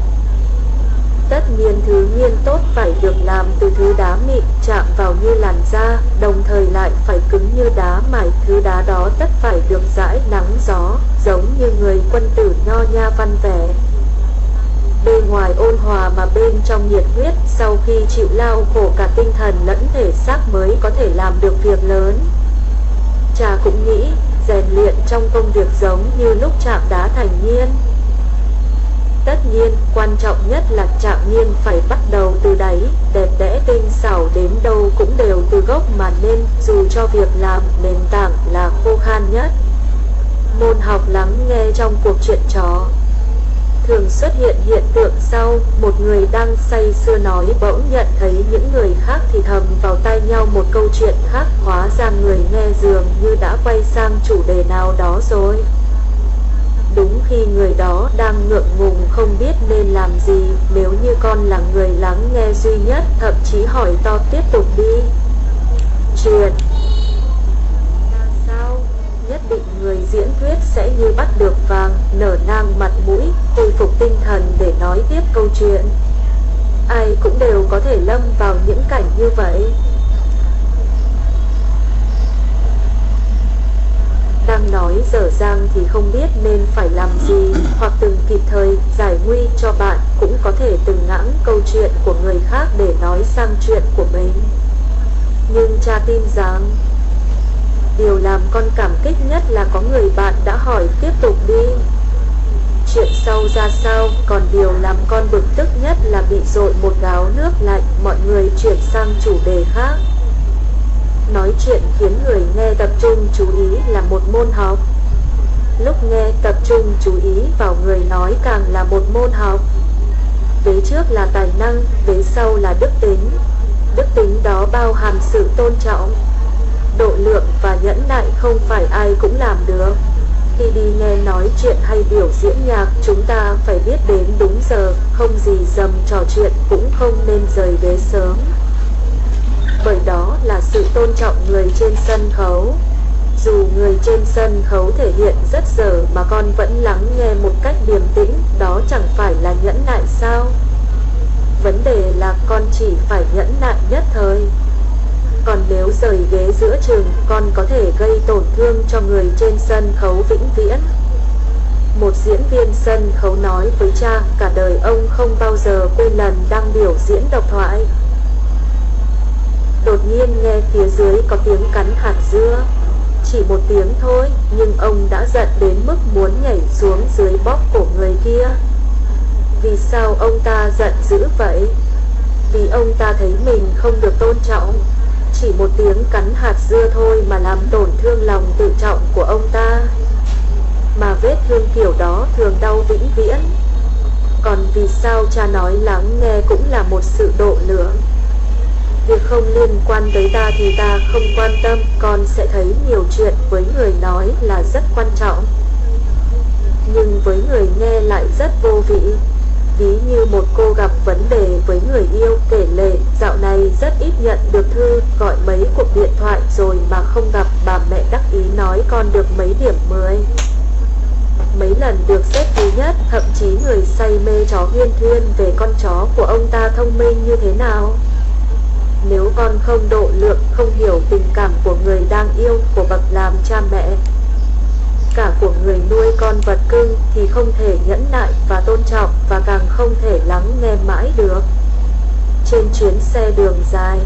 Tất nhiên thứ nghiên tốt phải được làm từ thứ đá mịn, chạm vào như làn da, đồng thời lại phải cứng như đá mài. Thứ đá đó tất phải được dãi nắng gió, giống như người quân tử nho nha văn vẻ. Bên ngoài ôn hòa mà bên trong nhiệt huyết, sau khi chịu lao khổ cả tinh thần lẫn thể xác mới có thể làm được việc lớn. Cha cũng nghĩ, rèn luyện trong công việc giống như lúc chạm đá thành nghiên. Tất nhiên, quan trọng nhất là chạm nghiên phải bắt đầu từ đáy, đẹp đẽ tinh xảo đến đâu cũng đều từ gốc mà nên, dù cho việc làm nền tảng là khô khan nhất. Môn học lắng nghe trong cuộc chuyện trò. Thường xuất hiện tượng sau, một người đang say sưa nói bỗng nhận thấy những người khác thì thầm vào tai nhau một câu chuyện khác, hóa ra người nghe dường như đã quay sang chủ đề nào đó rồi. Đúng khi người đó đang ngượng ngùng không biết nên làm gì, nếu như con là người lắng nghe duy nhất, thậm chí hỏi to tiếp tục đi. Chuyện sao? Nhất định người diễn thuyết sẽ như bắt được vàng, nở nang mặt mũi, khôi phục tinh thần để nói tiếp câu chuyện. Ai cũng đều có thể lâm vào những cảnh như vậy. Đang nói dở dang thì không biết nên phải làm gì, hoặc từng kịp thời giải nguy cho bạn, cũng có thể từng ngãng câu chuyện của người khác để nói sang chuyện của mình. Nhưng cha tin rằng điều làm con cảm kích nhất là có người bạn đã hỏi tiếp tục đi. Chuyện sau ra sao, còn điều làm con bực tức nhất là bị dội một gáo nước lạnh, mọi người chuyển sang chủ đề khác. Nói chuyện khiến người nghe tập trung chú ý là một môn học. Lúc nghe tập trung chú ý vào người nói càng là một môn học. Vế trước là tài năng, vế sau là đức tính. Đức tính đó bao hàm sự tôn trọng, độ lượng và nhẫn nại, không phải ai cũng làm được. Khi đi nghe nói chuyện hay biểu diễn nhạc, chúng ta phải biết đến đúng giờ, không gì dầm trò chuyện, cũng không nên rời ghế sớm. Bởi đó là sự tôn trọng người trên sân khấu. Dù người trên sân khấu thể hiện rất dở mà con vẫn lắng nghe một cách điềm tĩnh, đó chẳng phải là nhẫn nại sao? Vấn đề là con chỉ phải nhẫn nại nhất thời. Còn nếu rời ghế giữa chừng, con có thể gây tổn thương cho người trên sân khấu vĩnh viễn. Một diễn viên sân khấu nói với cha, cả đời ông không bao giờ quên lần đang biểu diễn độc thoại. Đột nhiên nghe phía dưới có tiếng cắn hạt dưa. Chỉ một tiếng thôi, nhưng ông đã giận đến mức muốn nhảy xuống dưới bóp cổ người kia. Vì sao ông ta giận dữ vậy? Vì ông ta thấy mình không được tôn trọng. Chỉ một tiếng cắn hạt dưa thôi mà làm tổn thương lòng tự trọng của ông ta. Mà vết thương kiểu đó thường đau vĩnh viễn. Còn vì sao cha nói lắng nghe cũng là một sự độ lượng? Việc không liên quan tới ta thì ta không quan tâm, con sẽ thấy nhiều chuyện với người nói là rất quan trọng, nhưng với người nghe lại rất vô vị. Ví như một cô gặp vấn đề với người yêu, kể lể, dạo này rất ít nhận được thư, gọi mấy cuộc điện thoại rồi mà không gặp, bà mẹ đắc ý nói con được mấy điểm 10. chí người say mê chó huyên thuyên về con chó của ông ta thông minh như thế nào. Nếu con không độ lượng, không hiểu tình cảm của người đang yêu, của bậc làm cha mẹ, cả của người nuôi con vật cưng, thì không thể nhẫn nại và tôn trọng, và càng không thể lắng nghe mãi được. Trên chuyến xe đường dài,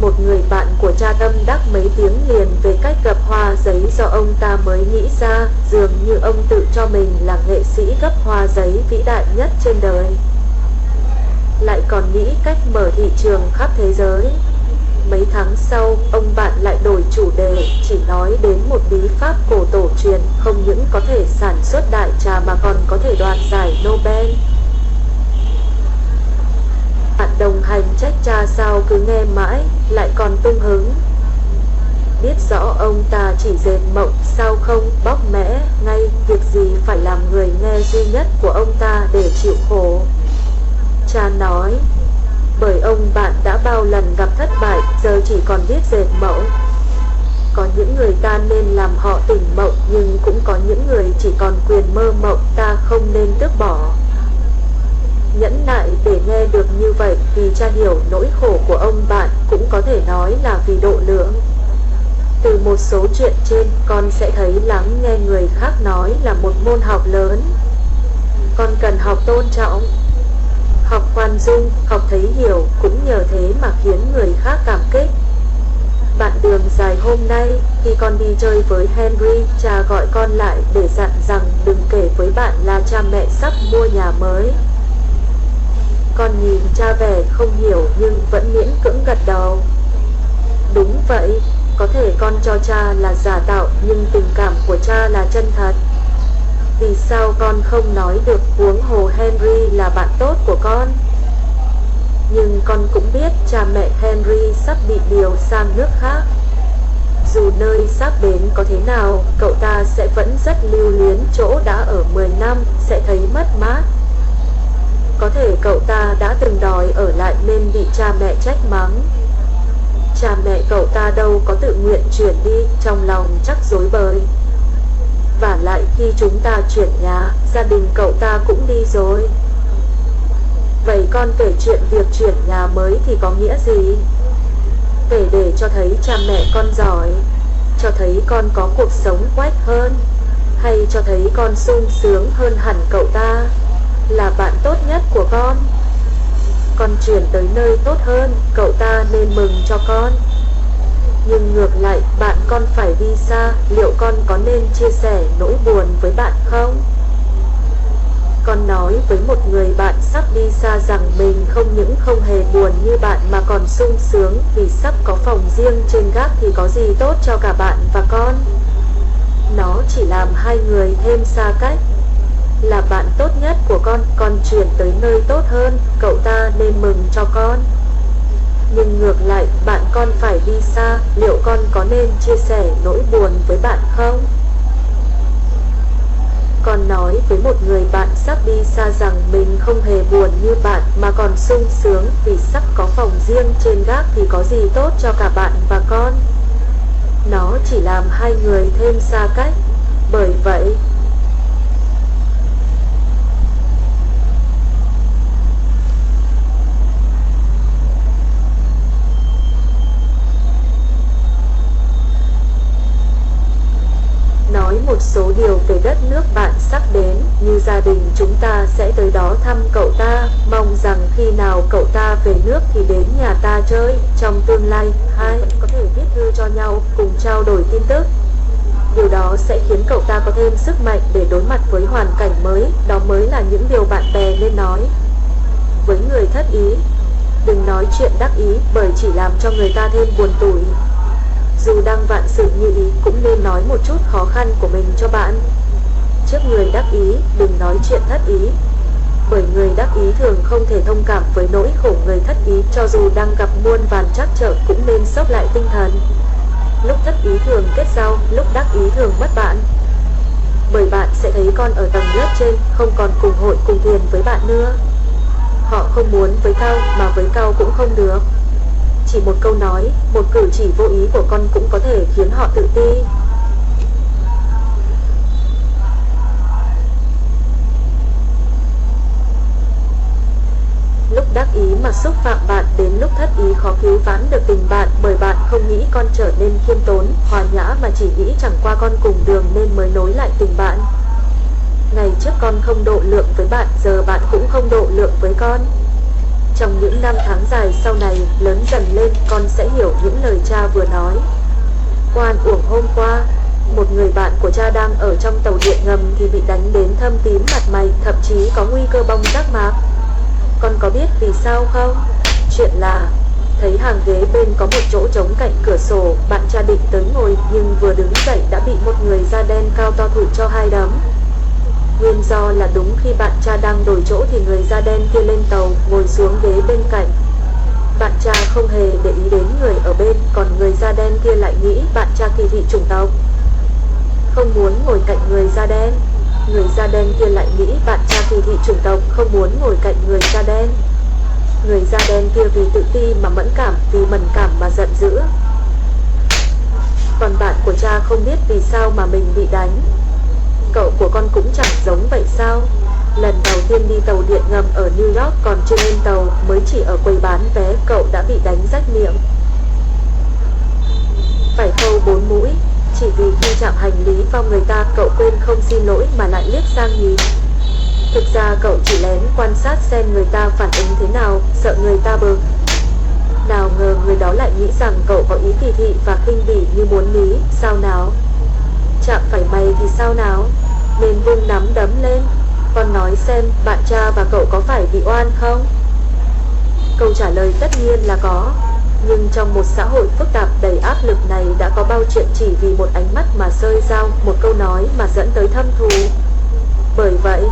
một người bạn của cha tâm đắc mấy tiếng liền về cách gập hoa giấy do ông ta mới nghĩ ra, dường như ông tự cho mình là nghệ sĩ gấp hoa giấy vĩ đại nhất trên đời. Lại còn nghĩ cách mở thị trường khắp thế giới. Mấy tháng sau, ông bạn lại đổi chủ đề, chỉ nói đến một bí pháp cổ tổ truyền, không những có thể sản xuất đại trà mà còn có thể đoạt giải Nobel. Bạn đồng hành trách cha sao cứ nghe mãi, lại còn tung hứng. Biết rõ ông ta chỉ dệt mộng, sao không bóc mẽ ngay, việc gì phải làm người nghe duy nhất của ông ta để chịu khổ. Cha nói, bởi ông bạn đã bao lần gặp thất bại, giờ chỉ còn biết dệt mộng. Có những người ta nên làm họ tỉnh mộng, nhưng cũng có những người chỉ còn quyền mơ mộng, ta không nên tước bỏ. Nhẫn nại để nghe được như vậy, vì cha hiểu nỗi khổ của ông bạn, cũng có thể nói là vì độ lượng. Từ một số chuyện trên, con sẽ thấy lắng nghe người khác nói là một môn học lớn. Con cần học tôn trọng, học khoan dung, học thấy hiểu, cũng nhờ thế mà khiến người khác cảm kích. Bạn đường dài hôm nay, khi con đi chơi với Henry, cha gọi con lại để dặn rằng đừng kể với bạn là cha mẹ sắp mua nhà mới. Con nhìn cha vẻ không hiểu nhưng vẫn miễn cưỡng gật đầu. Đúng vậy, có thể con cho cha là giả tạo, nhưng tình cảm của cha là chân thật. Vì sao con không nói được, huống hồ Henry là bạn tốt của con. Nhưng con cũng biết cha mẹ Henry sắp bị điều sang nước khác. Dù nơi sắp đến có thế nào, cậu ta sẽ vẫn rất lưu luyến chỗ đã ở 10 năm, sẽ thấy mất mát. Có thể cậu ta đã từng đòi ở lại nên bị cha mẹ trách mắng. Cha mẹ cậu ta đâu có tự nguyện chuyển đi, trong lòng chắc rối bời. Và lại khi chúng ta chuyển nhà, gia đình cậu ta cũng đi rồi. Vậy con kể chuyện việc chuyển nhà mới thì có nghĩa gì? Kể để cho thấy cha mẹ con giỏi, cho thấy con có cuộc sống quách hơn, hay cho thấy con sung sướng hơn hẳn cậu ta, là bạn tốt nhất của con. Con chuyển tới nơi tốt hơn, cậu ta nên mừng cho con. Nhưng ngược lại, bạn con phải đi xa, liệu con có nên chia sẻ nỗi buồn với bạn không? Con nói với một người bạn sắp đi xa rằng mình không những không hề buồn như bạn mà còn sung sướng, vì sắp có phòng riêng trên gác thì có gì tốt cho cả bạn và con. Nó chỉ làm hai người thêm xa cách. Là bạn tốt nhất của con chuyển tới nơi tốt hơn, cậu ta nên mừng cho con. Nhưng ngược lại, bạn con phải đi xa, liệu con có nên chia sẻ nỗi buồn với bạn không? Con nói với một người bạn sắp đi xa rằng mình không hề buồn như bạn mà còn sung sướng, vì sắp có phòng riêng trên gác thì có gì tốt cho cả bạn và con. Nó chỉ làm hai người thêm xa cách. Bởi vậy, nói một số điều về đất nước bạn sắp đến, như gia đình chúng ta sẽ tới đó thăm cậu ta, mong rằng khi nào cậu ta về nước thì đến nhà ta chơi. Trong tương lai, hai có thể viết thư cho nhau, cùng trao đổi tin tức. Điều đó sẽ khiến cậu ta có thêm sức mạnh để đối mặt với hoàn cảnh mới. Đó mới là những điều bạn bè nên nói. Với người thất ý, đừng nói chuyện đắc ý, bởi chỉ làm cho người ta thêm buồn tủi. Dù đang vạn sự như ý, cũng nên nói một chút khó khăn của mình cho bạn. Trước người đắc ý, đừng nói chuyện thất ý, bởi người đắc ý thường không thể thông cảm với nỗi khổ người thất ý. Cho dù đang gặp muôn vàn trắc trở, cũng nên xốc lại tinh thần. Lúc thất ý thường kết giao, lúc đắc ý thường mất bạn. Bởi bạn sẽ thấy con ở tầng lớp trên không còn cùng hội cùng thuyền với bạn nữa. Họ không muốn với cao, mà với cao cũng không được. Chỉ một câu nói, một cử chỉ vô ý của con cũng có thể khiến họ tự ti. Lúc đắc ý mà xúc phạm bạn, đến lúc thất ý khó cứu vãn được tình bạn, bởi bạn không nghĩ con trở nên khiêm tốn, hòa nhã mà chỉ nghĩ chẳng qua con cùng đường nên mới nối lại tình bạn. Ngày trước con không độ lượng với bạn, giờ bạn cũng không độ lượng với con. Trong những năm tháng dài sau này, lớn dần lên, con sẽ hiểu những lời cha vừa nói. Oan uổng hôm qua, một người bạn của cha đang ở trong tàu điện ngầm thì bị đánh đến thâm tím mặt mày, thậm chí có nguy cơ bong rác mạc. Con có biết vì sao không? Chuyện là thấy hàng ghế bên có một chỗ trống cạnh cửa sổ, bạn cha định tới ngồi nhưng vừa đứng dậy đã bị một người da đen cao to thụt cho 2 đấm. Nguyên do là đúng khi bạn cha đang đổi chỗ thì người da đen kia lên tàu, ngồi xuống ghế bên cạnh. Bạn cha không hề để ý đến người ở bên, còn người da đen kia lại nghĩ bạn cha kỳ thị chủng tộc, không muốn ngồi cạnh người da đen. Người da đen kia lại nghĩ bạn cha kỳ thị chủng tộc, không muốn ngồi cạnh người da đen. Người da đen kia vì tự ti mà mẫn cảm, vì mẫn cảm mà giận dữ. Còn bạn của cha không biết vì sao mà mình bị đánh. Cậu của con cũng chẳng giống vậy sao? Lần đầu tiên đi tàu điện ngầm ở New York còn chưa lên tàu, mới chỉ ở quầy bán vé, cậu đã bị đánh rách miệng, phải khâu 4 mũi. Chỉ vì khi chạm hành lý vào người ta, cậu quên không xin lỗi mà lại liếc sang nhìn. Thực ra cậu chỉ lén quan sát xem người ta phản ứng thế nào, sợ người ta bực. Nào ngờ người đó lại nghĩ rằng cậu có ý kỳ thị và khinh bỉ như muốn lý. Sao nào? Chạm phải mày thì sao nào? Nên vung nắm đấm lên. Con nói xem, bạn cha và cậu có phải bị oan không? Câu trả lời tất nhiên là có. Nhưng trong một xã hội phức tạp đầy áp lực này, đã có bao chuyện chỉ vì một ánh mắt mà rơi dao, một câu nói mà dẫn tới thâm thù. Bởi vậy,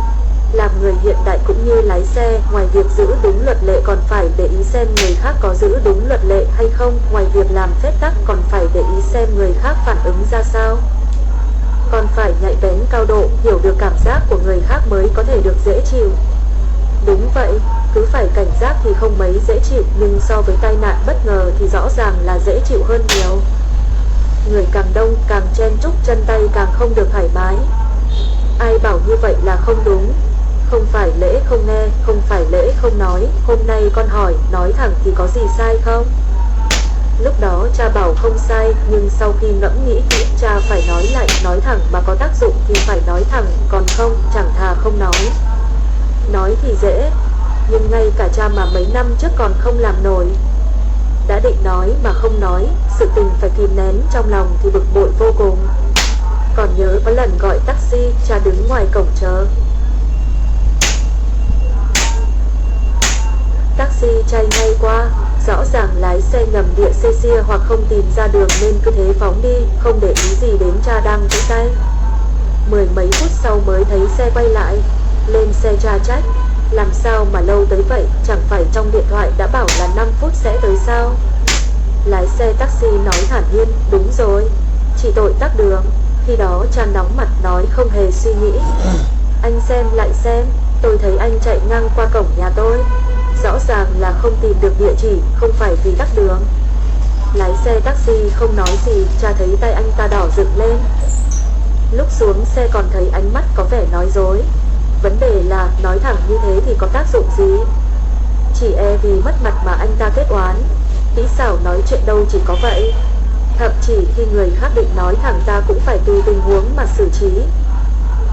làm người hiện đại cũng như lái xe, ngoài việc giữ đúng luật lệ còn phải để ý xem người khác có giữ đúng luật lệ hay không. Ngoài việc làm phép tắc còn phải để ý xem người khác phản ứng ra sao. Còn phải nhạy bén cao độ, hiểu được cảm giác của người khác mới có thể được dễ chịu. Đúng vậy, cứ phải cảnh giác thì không mấy dễ chịu, nhưng so với tai nạn bất ngờ thì rõ ràng là dễ chịu hơn nhiều. Người càng đông càng chen chúc, chân tay càng không được thoải mái. Ai bảo như vậy là không đúng? Không phải lễ không nghe, không phải lễ không nói. Hôm nay con hỏi, nói thẳng thì có gì sai không? Lúc đó cha bảo không sai, nhưng sau khi ngẫm nghĩ kỹ, cha phải nói thẳng mà có tác dụng thì phải nói thẳng, còn không, chẳng thà không nói. Nói thì dễ, nhưng ngay cả cha mà mấy năm trước còn không làm nổi. Đã định nói mà không nói, sự tình phải kìm nén trong lòng thì bực bội vô cùng. Còn nhớ có lần gọi taxi, cha đứng ngoài cổng chờ. Taxi chạy ngay qua, rõ ràng lái xe ngầm địa xê hoặc không tìm ra đường nên cứ thế phóng đi, không để ý gì đến cha đang vẫy tay. 10 mấy phút sau mới thấy xe quay lại. Lên xe cha trách, làm sao mà lâu tới vậy, chẳng phải trong điện thoại đã bảo là 5 phút sẽ tới sao? Lái xe taxi nói thản nhiên, đúng rồi, chỉ tội tắc đường. Khi đó cha nóng mặt nói không hề suy nghĩ, anh xem lại xem, tôi thấy anh chạy ngang qua cổng nhà tôi, rõ ràng là không tìm được địa chỉ, không phải vì tắc đường. Lái xe taxi không nói gì, cha thấy tay anh ta đỏ rực lên. Lúc xuống xe còn thấy ánh mắt có vẻ nói dối. Vấn đề là nói thẳng như thế thì có tác dụng gì? Chỉ e vì mất mặt mà anh ta kết oán. Kỹ xảo nói chuyện đâu chỉ có vậy. Thậm chí khi người khác định nói thẳng ta cũng phải tùy tình huống mà xử trí.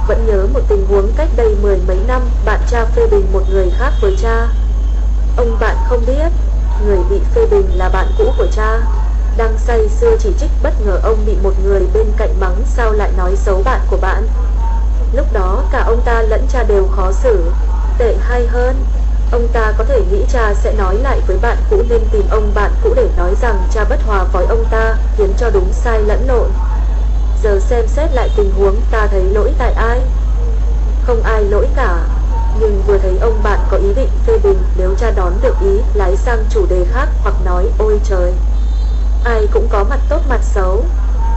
Vẫn nhớ một tình huống cách đây 10 mấy năm, bạn cha phê bình một người khác với cha. Ông bạn không biết, người bị phê bình là bạn cũ của cha. Đang say sưa chỉ trích, bất ngờ ông bị một người bên cạnh mắng sao lại nói xấu bạn của bạn. Lúc đó cả ông ta lẫn cha đều khó xử. Tệ hay hơn, ông ta có thể nghĩ cha sẽ nói lại với bạn cũ nên tìm ông bạn cũ để nói rằng cha bất hòa với ông ta, khiến cho đúng sai lẫn lộn. Giờ xem xét lại tình huống, ta thấy lỗi tại ai? Không ai lỗi cả. Nhưng vừa thấy ông bạn có ý định phê bình, nếu cha đón được ý, lái sang chủ đề khác hoặc nói ôi trời, ai cũng có mặt tốt mặt xấu,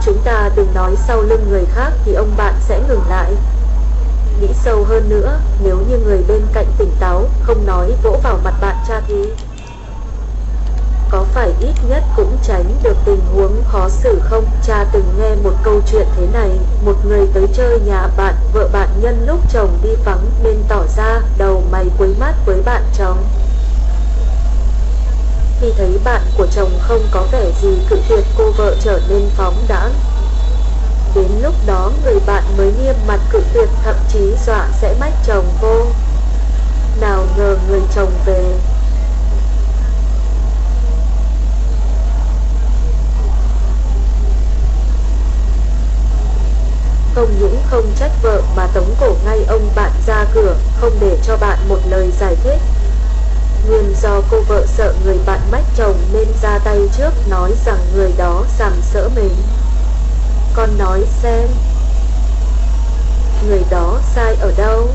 chúng ta đừng nói sau lưng người khác thì ông bạn sẽ ngừng lại. Nghĩ sâu hơn nữa, nếu như người bên cạnh tỉnh táo, không nói vỗ vào mặt bạn cha thì có phải ít nhất cũng tránh được tình huống khó xử không? Cha từng nghe một câu chuyện thế này, một người tới chơi nhà bạn, vợ bạn nhân lúc chồng đi vắng nên tỏ ra đầu mày quấy mát với bạn chồng. thấy bạn của chồng không có vẻ gì cự tuyệt cô vợ trở nên phóng đãng. Đến lúc đó người bạn mới nghiêm mặt cự tuyệt, thậm chí dọa sẽ mách chồng cô. Nào ngờ người chồng về không những không trách vợ mà tống cổ ngay ông bạn ra cửa, không để cho bạn một lời giải thích. Nguyên do cô vợ sợ người bạn mách chồng nên ra tay trước, nói rằng người đó sàm sỡ mình. Con nói xem, người đó sai ở đâu?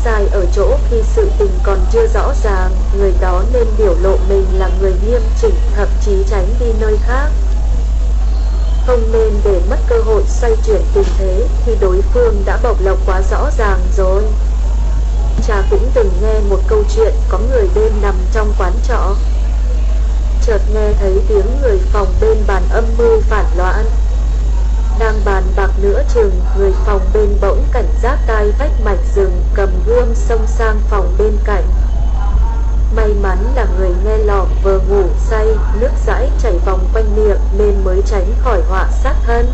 Sai ở chỗ khi sự tình còn chưa rõ ràng, người đó nên biểu lộ mình là người nghiêm chỉnh, thậm chí tránh đi nơi khác. Không nên để mất cơ hội xoay chuyển tình thế khi đối phương đã bộc lộ quá rõ ràng rồi. Cha cũng từng nghe một câu chuyện có người đêm nằm trong quán trọ, chợt nghe thấy tiếng người phòng bên bàn âm mưu phản loạn. Đang bàn bạc nửa chừng, người phòng bên bỗng cảnh giác tai vách mạch rừng, cầm gươm xông sang phòng bên cạnh. May mắn là người nghe lọm vừa ngủ say, nước dãi chảy vòng quanh miệng nên mới tránh khỏi họa sát thân.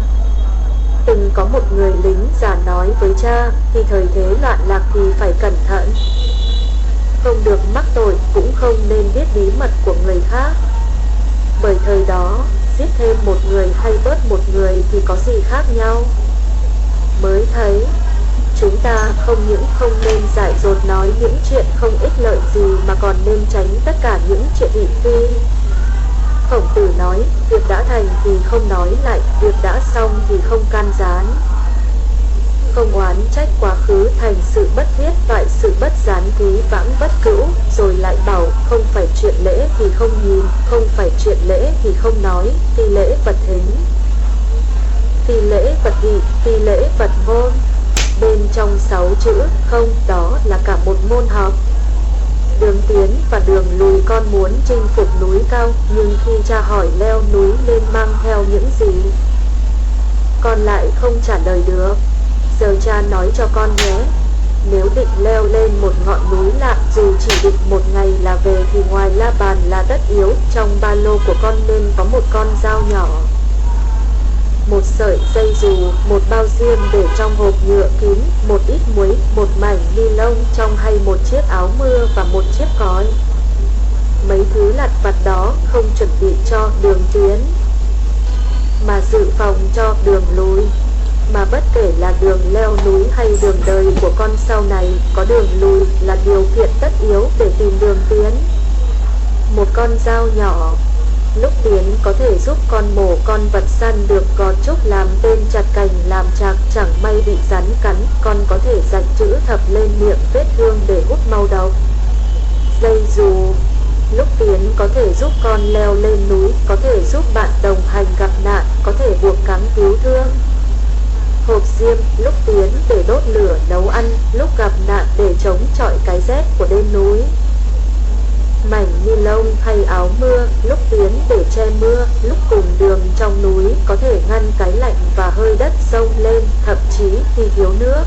Từng có một người lính già nói với cha, khi thời thế loạn lạc thì phải cẩn thận. Không được mắc tội, cũng không nên biết bí mật của người khác. Bởi thời đó, giết thêm một người hay bớt một người thì có gì khác nhau. Mới thấy, chúng ta không những không nên dại dột nói những chuyện không ích lợi gì mà còn nên tránh tất cả những chuyện thị phi. Khổng Tử nói, việc đã thành thì không nói lại, việc đã xong thì không can gián. Không oán trách quá khứ thành sự bất thiết, tại sự bất gián ký vãng bất cữu, rồi lại bảo không phải chuyện lễ thì không nhìn, không phải chuyện lễ thì không nói, phi lễ vật thính, phi lễ vật thị, phi lễ vật ngôn. Bên trong 6 chữ không đó là cả một môn học. Đường tiến và đường lùi con muốn chinh phục núi cao, nhưng khi cha hỏi leo núi nên mang theo những gì, con lại không trả lời được. Giờ cha nói cho con nhé, nếu định leo lên một ngọn núi lạ, dù chỉ định một ngày là về thì ngoài la bàn là tất yếu, trong ba lô của con nên có một con dao nhỏ, một sợi dây dù, một bao diêm để trong hộp nhựa kín, một ít muối, một mảnh ni lông trong hay một chiếc áo mưa và một chiếc cói. Mấy thứ lặt vặt đó không chuẩn bị cho đường tiến, mà dự phòng cho đường lùi. Mà bất kể là đường leo núi hay đường đời của con sau này, có đường lùi là điều kiện tất yếu để tìm đường tiến. Một con dao nhỏ lúc tiến có thể giúp con mổ con vật săn được gọt trúc làm tên, chặt cành làm chạc, chẳng may bị rắn cắn, con có thể rạch chữ thập lên miệng vết thương để hút mau độc. Dây dù lúc tiến có thể giúp con leo lên núi, có thể giúp bạn đồng hành gặp nạn, có thể buộc cắn cứu thương. Hộp diêm lúc tiến để đốt lửa nấu ăn, lúc gặp nạn để chống chọi cái rét của đêm núi. Mảnh ni lông hay áo mưa lúc tiến để che mưa, lúc cùng đường trong núi có thể ngăn cái lạnh và hơi đất sông lên, thậm chí khi thiếu nước,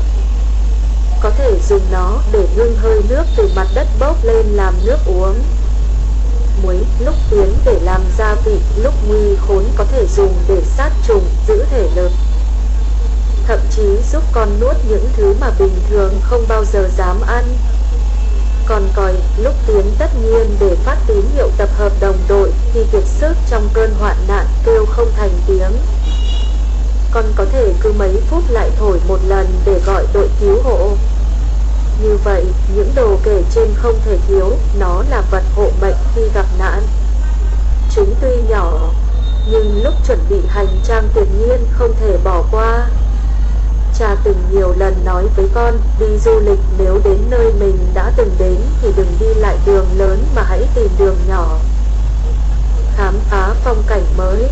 có thể dùng nó để ngưng hơi nước từ mặt đất bốc lên làm nước uống. Muối lúc tiến để làm gia vị, lúc nguy khốn có thể dùng để sát trùng, giữ thể lực, thậm chí giúp con nuốt những thứ mà bình thường không bao giờ dám ăn. Còn còi lúc tiến tất nhiên để phát tín hiệu tập hợp đồng đội, khi kiệt sức trong cơn hoạn nạn kêu không thành tiếng. Con có thể cứ mấy phút lại thổi một lần để gọi đội cứu hộ. Như vậy, những đồ kể trên không thể thiếu, nó là vật hộ mệnh khi gặp nạn. Chúng tuy nhỏ, nhưng lúc chuẩn bị hành trang tuyệt nhiên không thể bỏ qua. Cha từng nhiều lần nói với con, đi du lịch nếu đến nơi mình đã từng đến thì đừng đi lại đường lớn mà hãy tìm đường nhỏ, khám phá phong cảnh mới.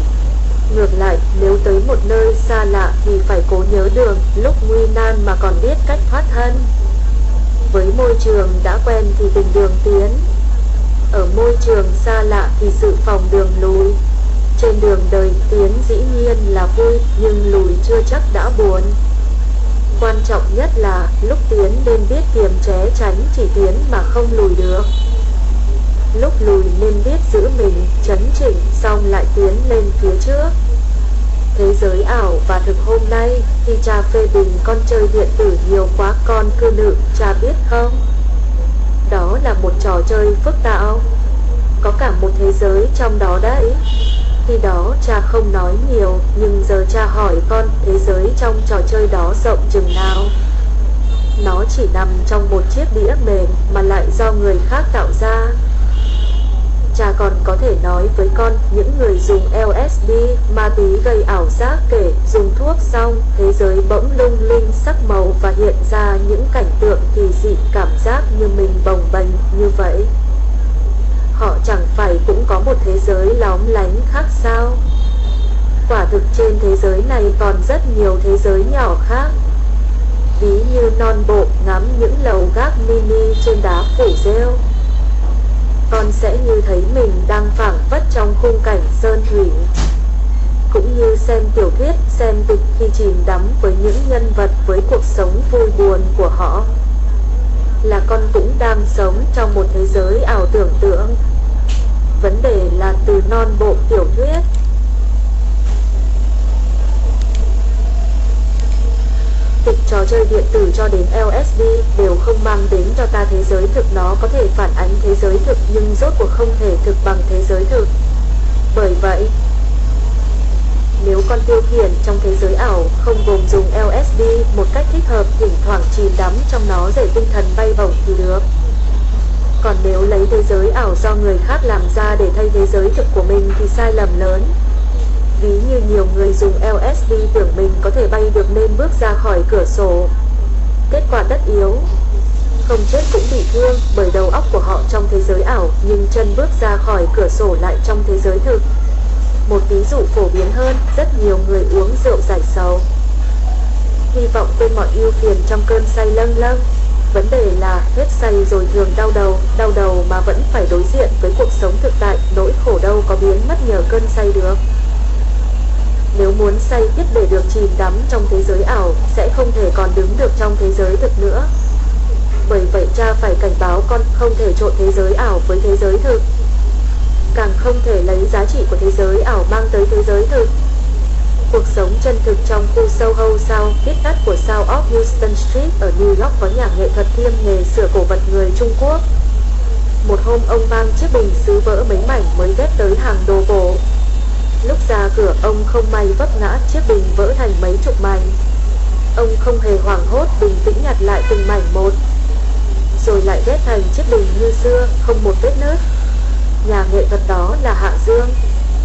Ngược lại, nếu tới một nơi xa lạ thì phải cố nhớ đường, lúc nguy nan mà còn biết cách thoát thân. Với môi trường đã quen thì tìm đường tiến, ở môi trường xa lạ thì dự phòng đường lùi. Trên đường đời tiến dĩ nhiên là vui, nhưng lùi chưa chắc đã buồn. Quan trọng nhất là lúc tiến nên biết kiềm chế, tránh chỉ tiến mà không lùi được. lúc lùi nên biết giữ mình, chấn chỉnh, xong lại tiến lên phía trước. Thế giới ảo và thực hôm nay, khi cha phê bình con chơi điện tử nhiều quá con cư nữ, cha biết không? Đó là một trò chơi phức tạp, có cả một thế giới trong đó đấy. Khi đó cha không nói nhiều, nhưng giờ cha hỏi con, thế giới trong trò chơi đó rộng chừng nào? Nó chỉ nằm trong một chiếc đĩa mềm mà lại do người khác tạo ra. Cha còn có thể nói với con, những người dùng LSD, ma túy gây ảo giác kể dùng thuốc xong, thế giới bỗng lung linh sắc màu và hiện ra những cảnh tượng kỳ dị, cảm giác như mình bồng bềnh như vậy. Họ chẳng phải cũng có một thế giới lóng lánh khác sao? Quả thực trên thế giới này còn rất nhiều thế giới nhỏ khác. Ví như non bộ ngắm những lầu gác mini trên đá phủ rêu, con sẽ như thấy mình đang phảng phất trong khung cảnh sơn thủy. Cũng như xem tiểu thuyết, xem kịch khi chìm đắm với những nhân vật với cuộc sống vui buồn của họ, là con cũng đang sống trong một thế giới ảo tưởng tượng. Vấn đề là từ non bộ tiểu thuyết kịch trò chơi điện tử cho đến LSD đều không mang đến cho ta thế giới thực. Nó có thể phản ánh thế giới thực nhưng rốt cuộc không thể thực bằng thế giới thực. Bởi vậy, nếu con tiêu khiển trong thế giới ảo không gồm dùng LSD một cách thích hợp, thỉnh thoảng chìm đắm trong nó để tinh thần bay bổng thì được. Còn nếu lấy thế giới ảo do người khác làm ra để thay thế giới thực của mình thì sai lầm lớn. Ví như nhiều người dùng LSD tưởng mình có thể bay được nên bước ra khỏi cửa sổ. Kết quả tất yếu, không chết cũng bị thương bởi đầu óc của họ trong thế giới ảo, nhưng chân bước ra khỏi cửa sổ lại trong thế giới thực. Một ví dụ phổ biến hơn, rất nhiều người uống rượu giải sầu, hy vọng quên mọi ưu phiền trong cơn say lâng lâng. Vấn đề là hết say rồi thường đau đầu mà vẫn phải đối diện với cuộc sống thực tại, nỗi khổ đâu có biến mất nhờ cơn say được. Nếu muốn say tiếp để được chìm đắm trong thế giới ảo, sẽ không thể còn đứng được trong thế giới thực nữa. Bởi vậy cha phải cảnh báo con không thể trộn thế giới ảo với thế giới thực, càng không thể lấy giá trị của thế giới ảo mang tới thế giới thực. Cuộc sống chân thực trong khu Soho South, viết tắt của South of Houston Street ở New York, có nhà nghệ thuật kiêm nghề sửa cổ vật người Trung Quốc. Một hôm ông mang chiếc bình sứ vỡ mấy mảnh mới ghép tới hàng đồ cổ. Lúc ra cửa ông không may vấp ngã, chiếc bình vỡ thành mấy chục mảnh. Ông không hề hoảng hốt, bình tĩnh nhặt lại từng mảnh một, rồi lại ghép thành chiếc bình như xưa, không một vết nứt. Nhà nghệ thuật đó là Hạ Dương.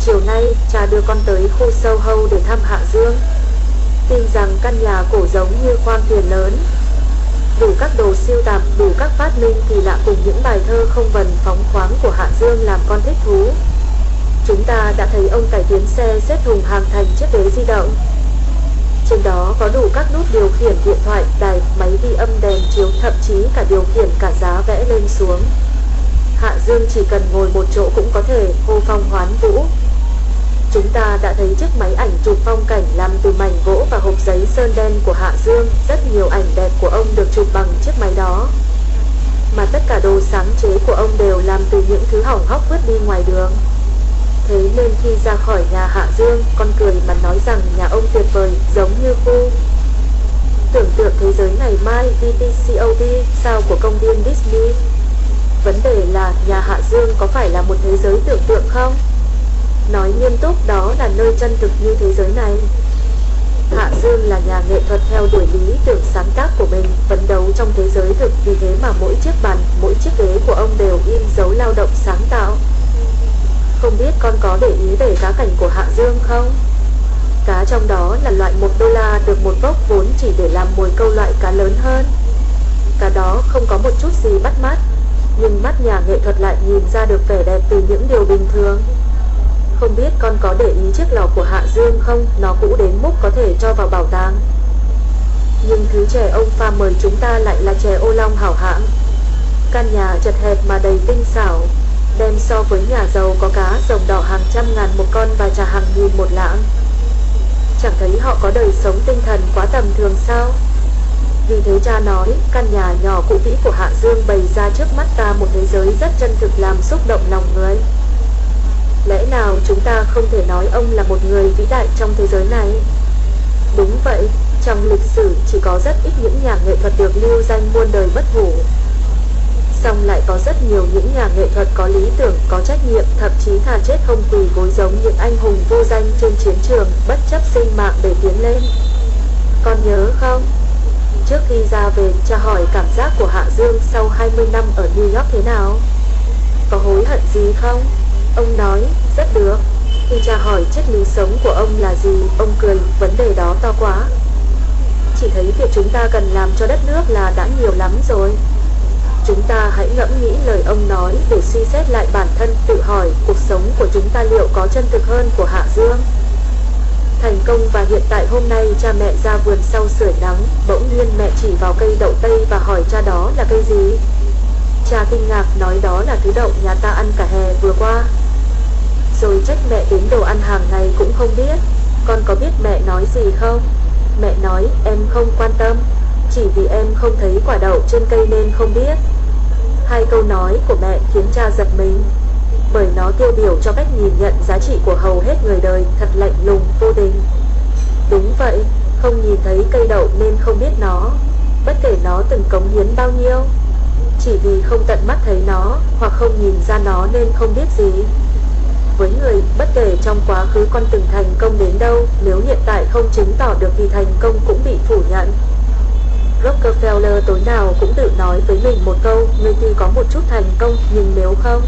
Chiều nay, cha đưa con tới khu Soho để thăm Hạ Dương. Tin rằng căn nhà cổ giống như khoang thuyền lớn, đủ các đồ siêu tạp, đủ các phát minh kỳ lạ cùng những bài thơ không vần phóng khoáng của Hạ Dương làm con thích thú. Chúng ta đã thấy ông cải tiến xe xếp thùng hàng thành chiếc ghế di động. Trên đó có đủ các nút điều khiển điện thoại, đài, máy ghi âm, đèn chiếu, thậm chí cả điều khiển cả giá vẽ lên xuống. Hạ Dương chỉ cần ngồi một chỗ cũng có thể hô phong hoán vũ. Chúng ta đã thấy chiếc máy ảnh chụp phong cảnh làm từ mảnh gỗ và hộp giấy sơn đen của Hạ Dương. Rất nhiều ảnh đẹp của ông được chụp bằng chiếc máy đó. Mà tất cả đồ sáng chế của ông đều làm từ những thứ hỏng hóc vứt đi ngoài đường. Thế nên khi ra khỏi nhà Hạ Dương, con cười mà nói rằng nhà ông tuyệt vời, giống như khu tưởng tượng thế giới ngày mai DTCOD sao của công viên Disney. Vấn đề là nhà Hạ Dương có phải là một thế giới tưởng tượng không? Nói nghiêm túc, đó là nơi chân thực như thế giới này. Hạ Dương là nhà nghệ thuật theo đuổi lý tưởng sáng tác của mình, phấn đấu trong thế giới thực, vì thế mà mỗi chiếc bàn, mỗi chiếc ghế của ông đều in dấu lao động sáng tạo. Không biết con có để ý về cá cảnh của Hạ Dương không? Cá trong đó là loại $1 được một vốc vốn chỉ để làm mồi câu loại cá lớn hơn. Cá đó không có một chút gì bắt mắt, nhưng mắt nhà nghệ thuật lại nhìn ra được vẻ đẹp từ những điều bình thường. Không biết con có để ý chiếc lò của Hạ Dương không? Nó cũ đến mức có thể cho vào bảo tàng. Nhưng thứ chè ông pha mời chúng ta lại là chè ô long hảo hạng. Căn nhà chật hẹp mà đầy tinh xảo, đem so với nhà giàu có cá rồng đỏ hàng trăm ngàn một con và trà hàng nghìn một lạng. Chẳng thấy họ có đời sống tinh thần quá tầm thường sao? Vì thế cha nói, căn nhà nhỏ cũ kỹ của Hạ Dương bày ra trước mắt ta một thế giới rất chân thực làm xúc động lòng người. Lẽ nào chúng ta không thể nói ông là một người vĩ đại trong thế giới này? Đúng vậy, trong lịch sử chỉ có rất ít những nhà nghệ thuật được lưu danh muôn đời bất hủ. Song lại có rất nhiều những nhà nghệ thuật có lý tưởng, có trách nhiệm, thậm chí thà chết không quỳ gối giống những anh hùng vô danh trên chiến trường, bất chấp sinh mạng để tiến lên. Con nhớ không? Trước khi ra về, cha hỏi cảm giác của Hạ Dương sau 20 năm ở New York thế nào? Có hối hận gì không? Ông nói, rất được. Khi cha hỏi triết lý sống của ông là gì, ông cười, vấn đề đó to quá. Chỉ thấy việc chúng ta cần làm cho đất nước là đã nhiều lắm rồi. Chúng ta hãy ngẫm nghĩ lời ông nói để suy xét lại bản thân, tự hỏi cuộc sống của chúng ta liệu có chân thực hơn của Hạ Dương. Thành công và hiện tại hôm nay cha mẹ ra vườn sau sưởi nắng, bỗng nhiên mẹ chỉ vào cây đậu tây và hỏi cha đó là cây gì. Cha kinh ngạc nói đó là thứ đậu nhà ta ăn cả hè vừa qua. Rồi trách mẹ đến đồ ăn hàng ngày cũng không biết. Con có biết mẹ nói gì không? Mẹ nói em không quan tâm, chỉ vì em không thấy quả đậu trên cây nên không biết. Hai câu nói của mẹ khiến cha giật mình, bởi nó tiêu biểu cho cách nhìn nhận giá trị của hầu hết người đời, thật lạnh lùng, vô tình. Đúng vậy, không nhìn thấy cây đậu nên không biết nó, bất kể nó từng cống hiến bao nhiêu. Chỉ vì không tận mắt thấy nó, hoặc không nhìn ra nó nên không biết gì. Với người, bất kể trong quá khứ con từng thành công đến đâu, nếu hiện tại không chứng tỏ được thì thành công cũng bị phủ nhận. Rockefeller tối nào cũng tự nói với mình một câu, ngươi tuy có một chút thành công, nhưng nếu không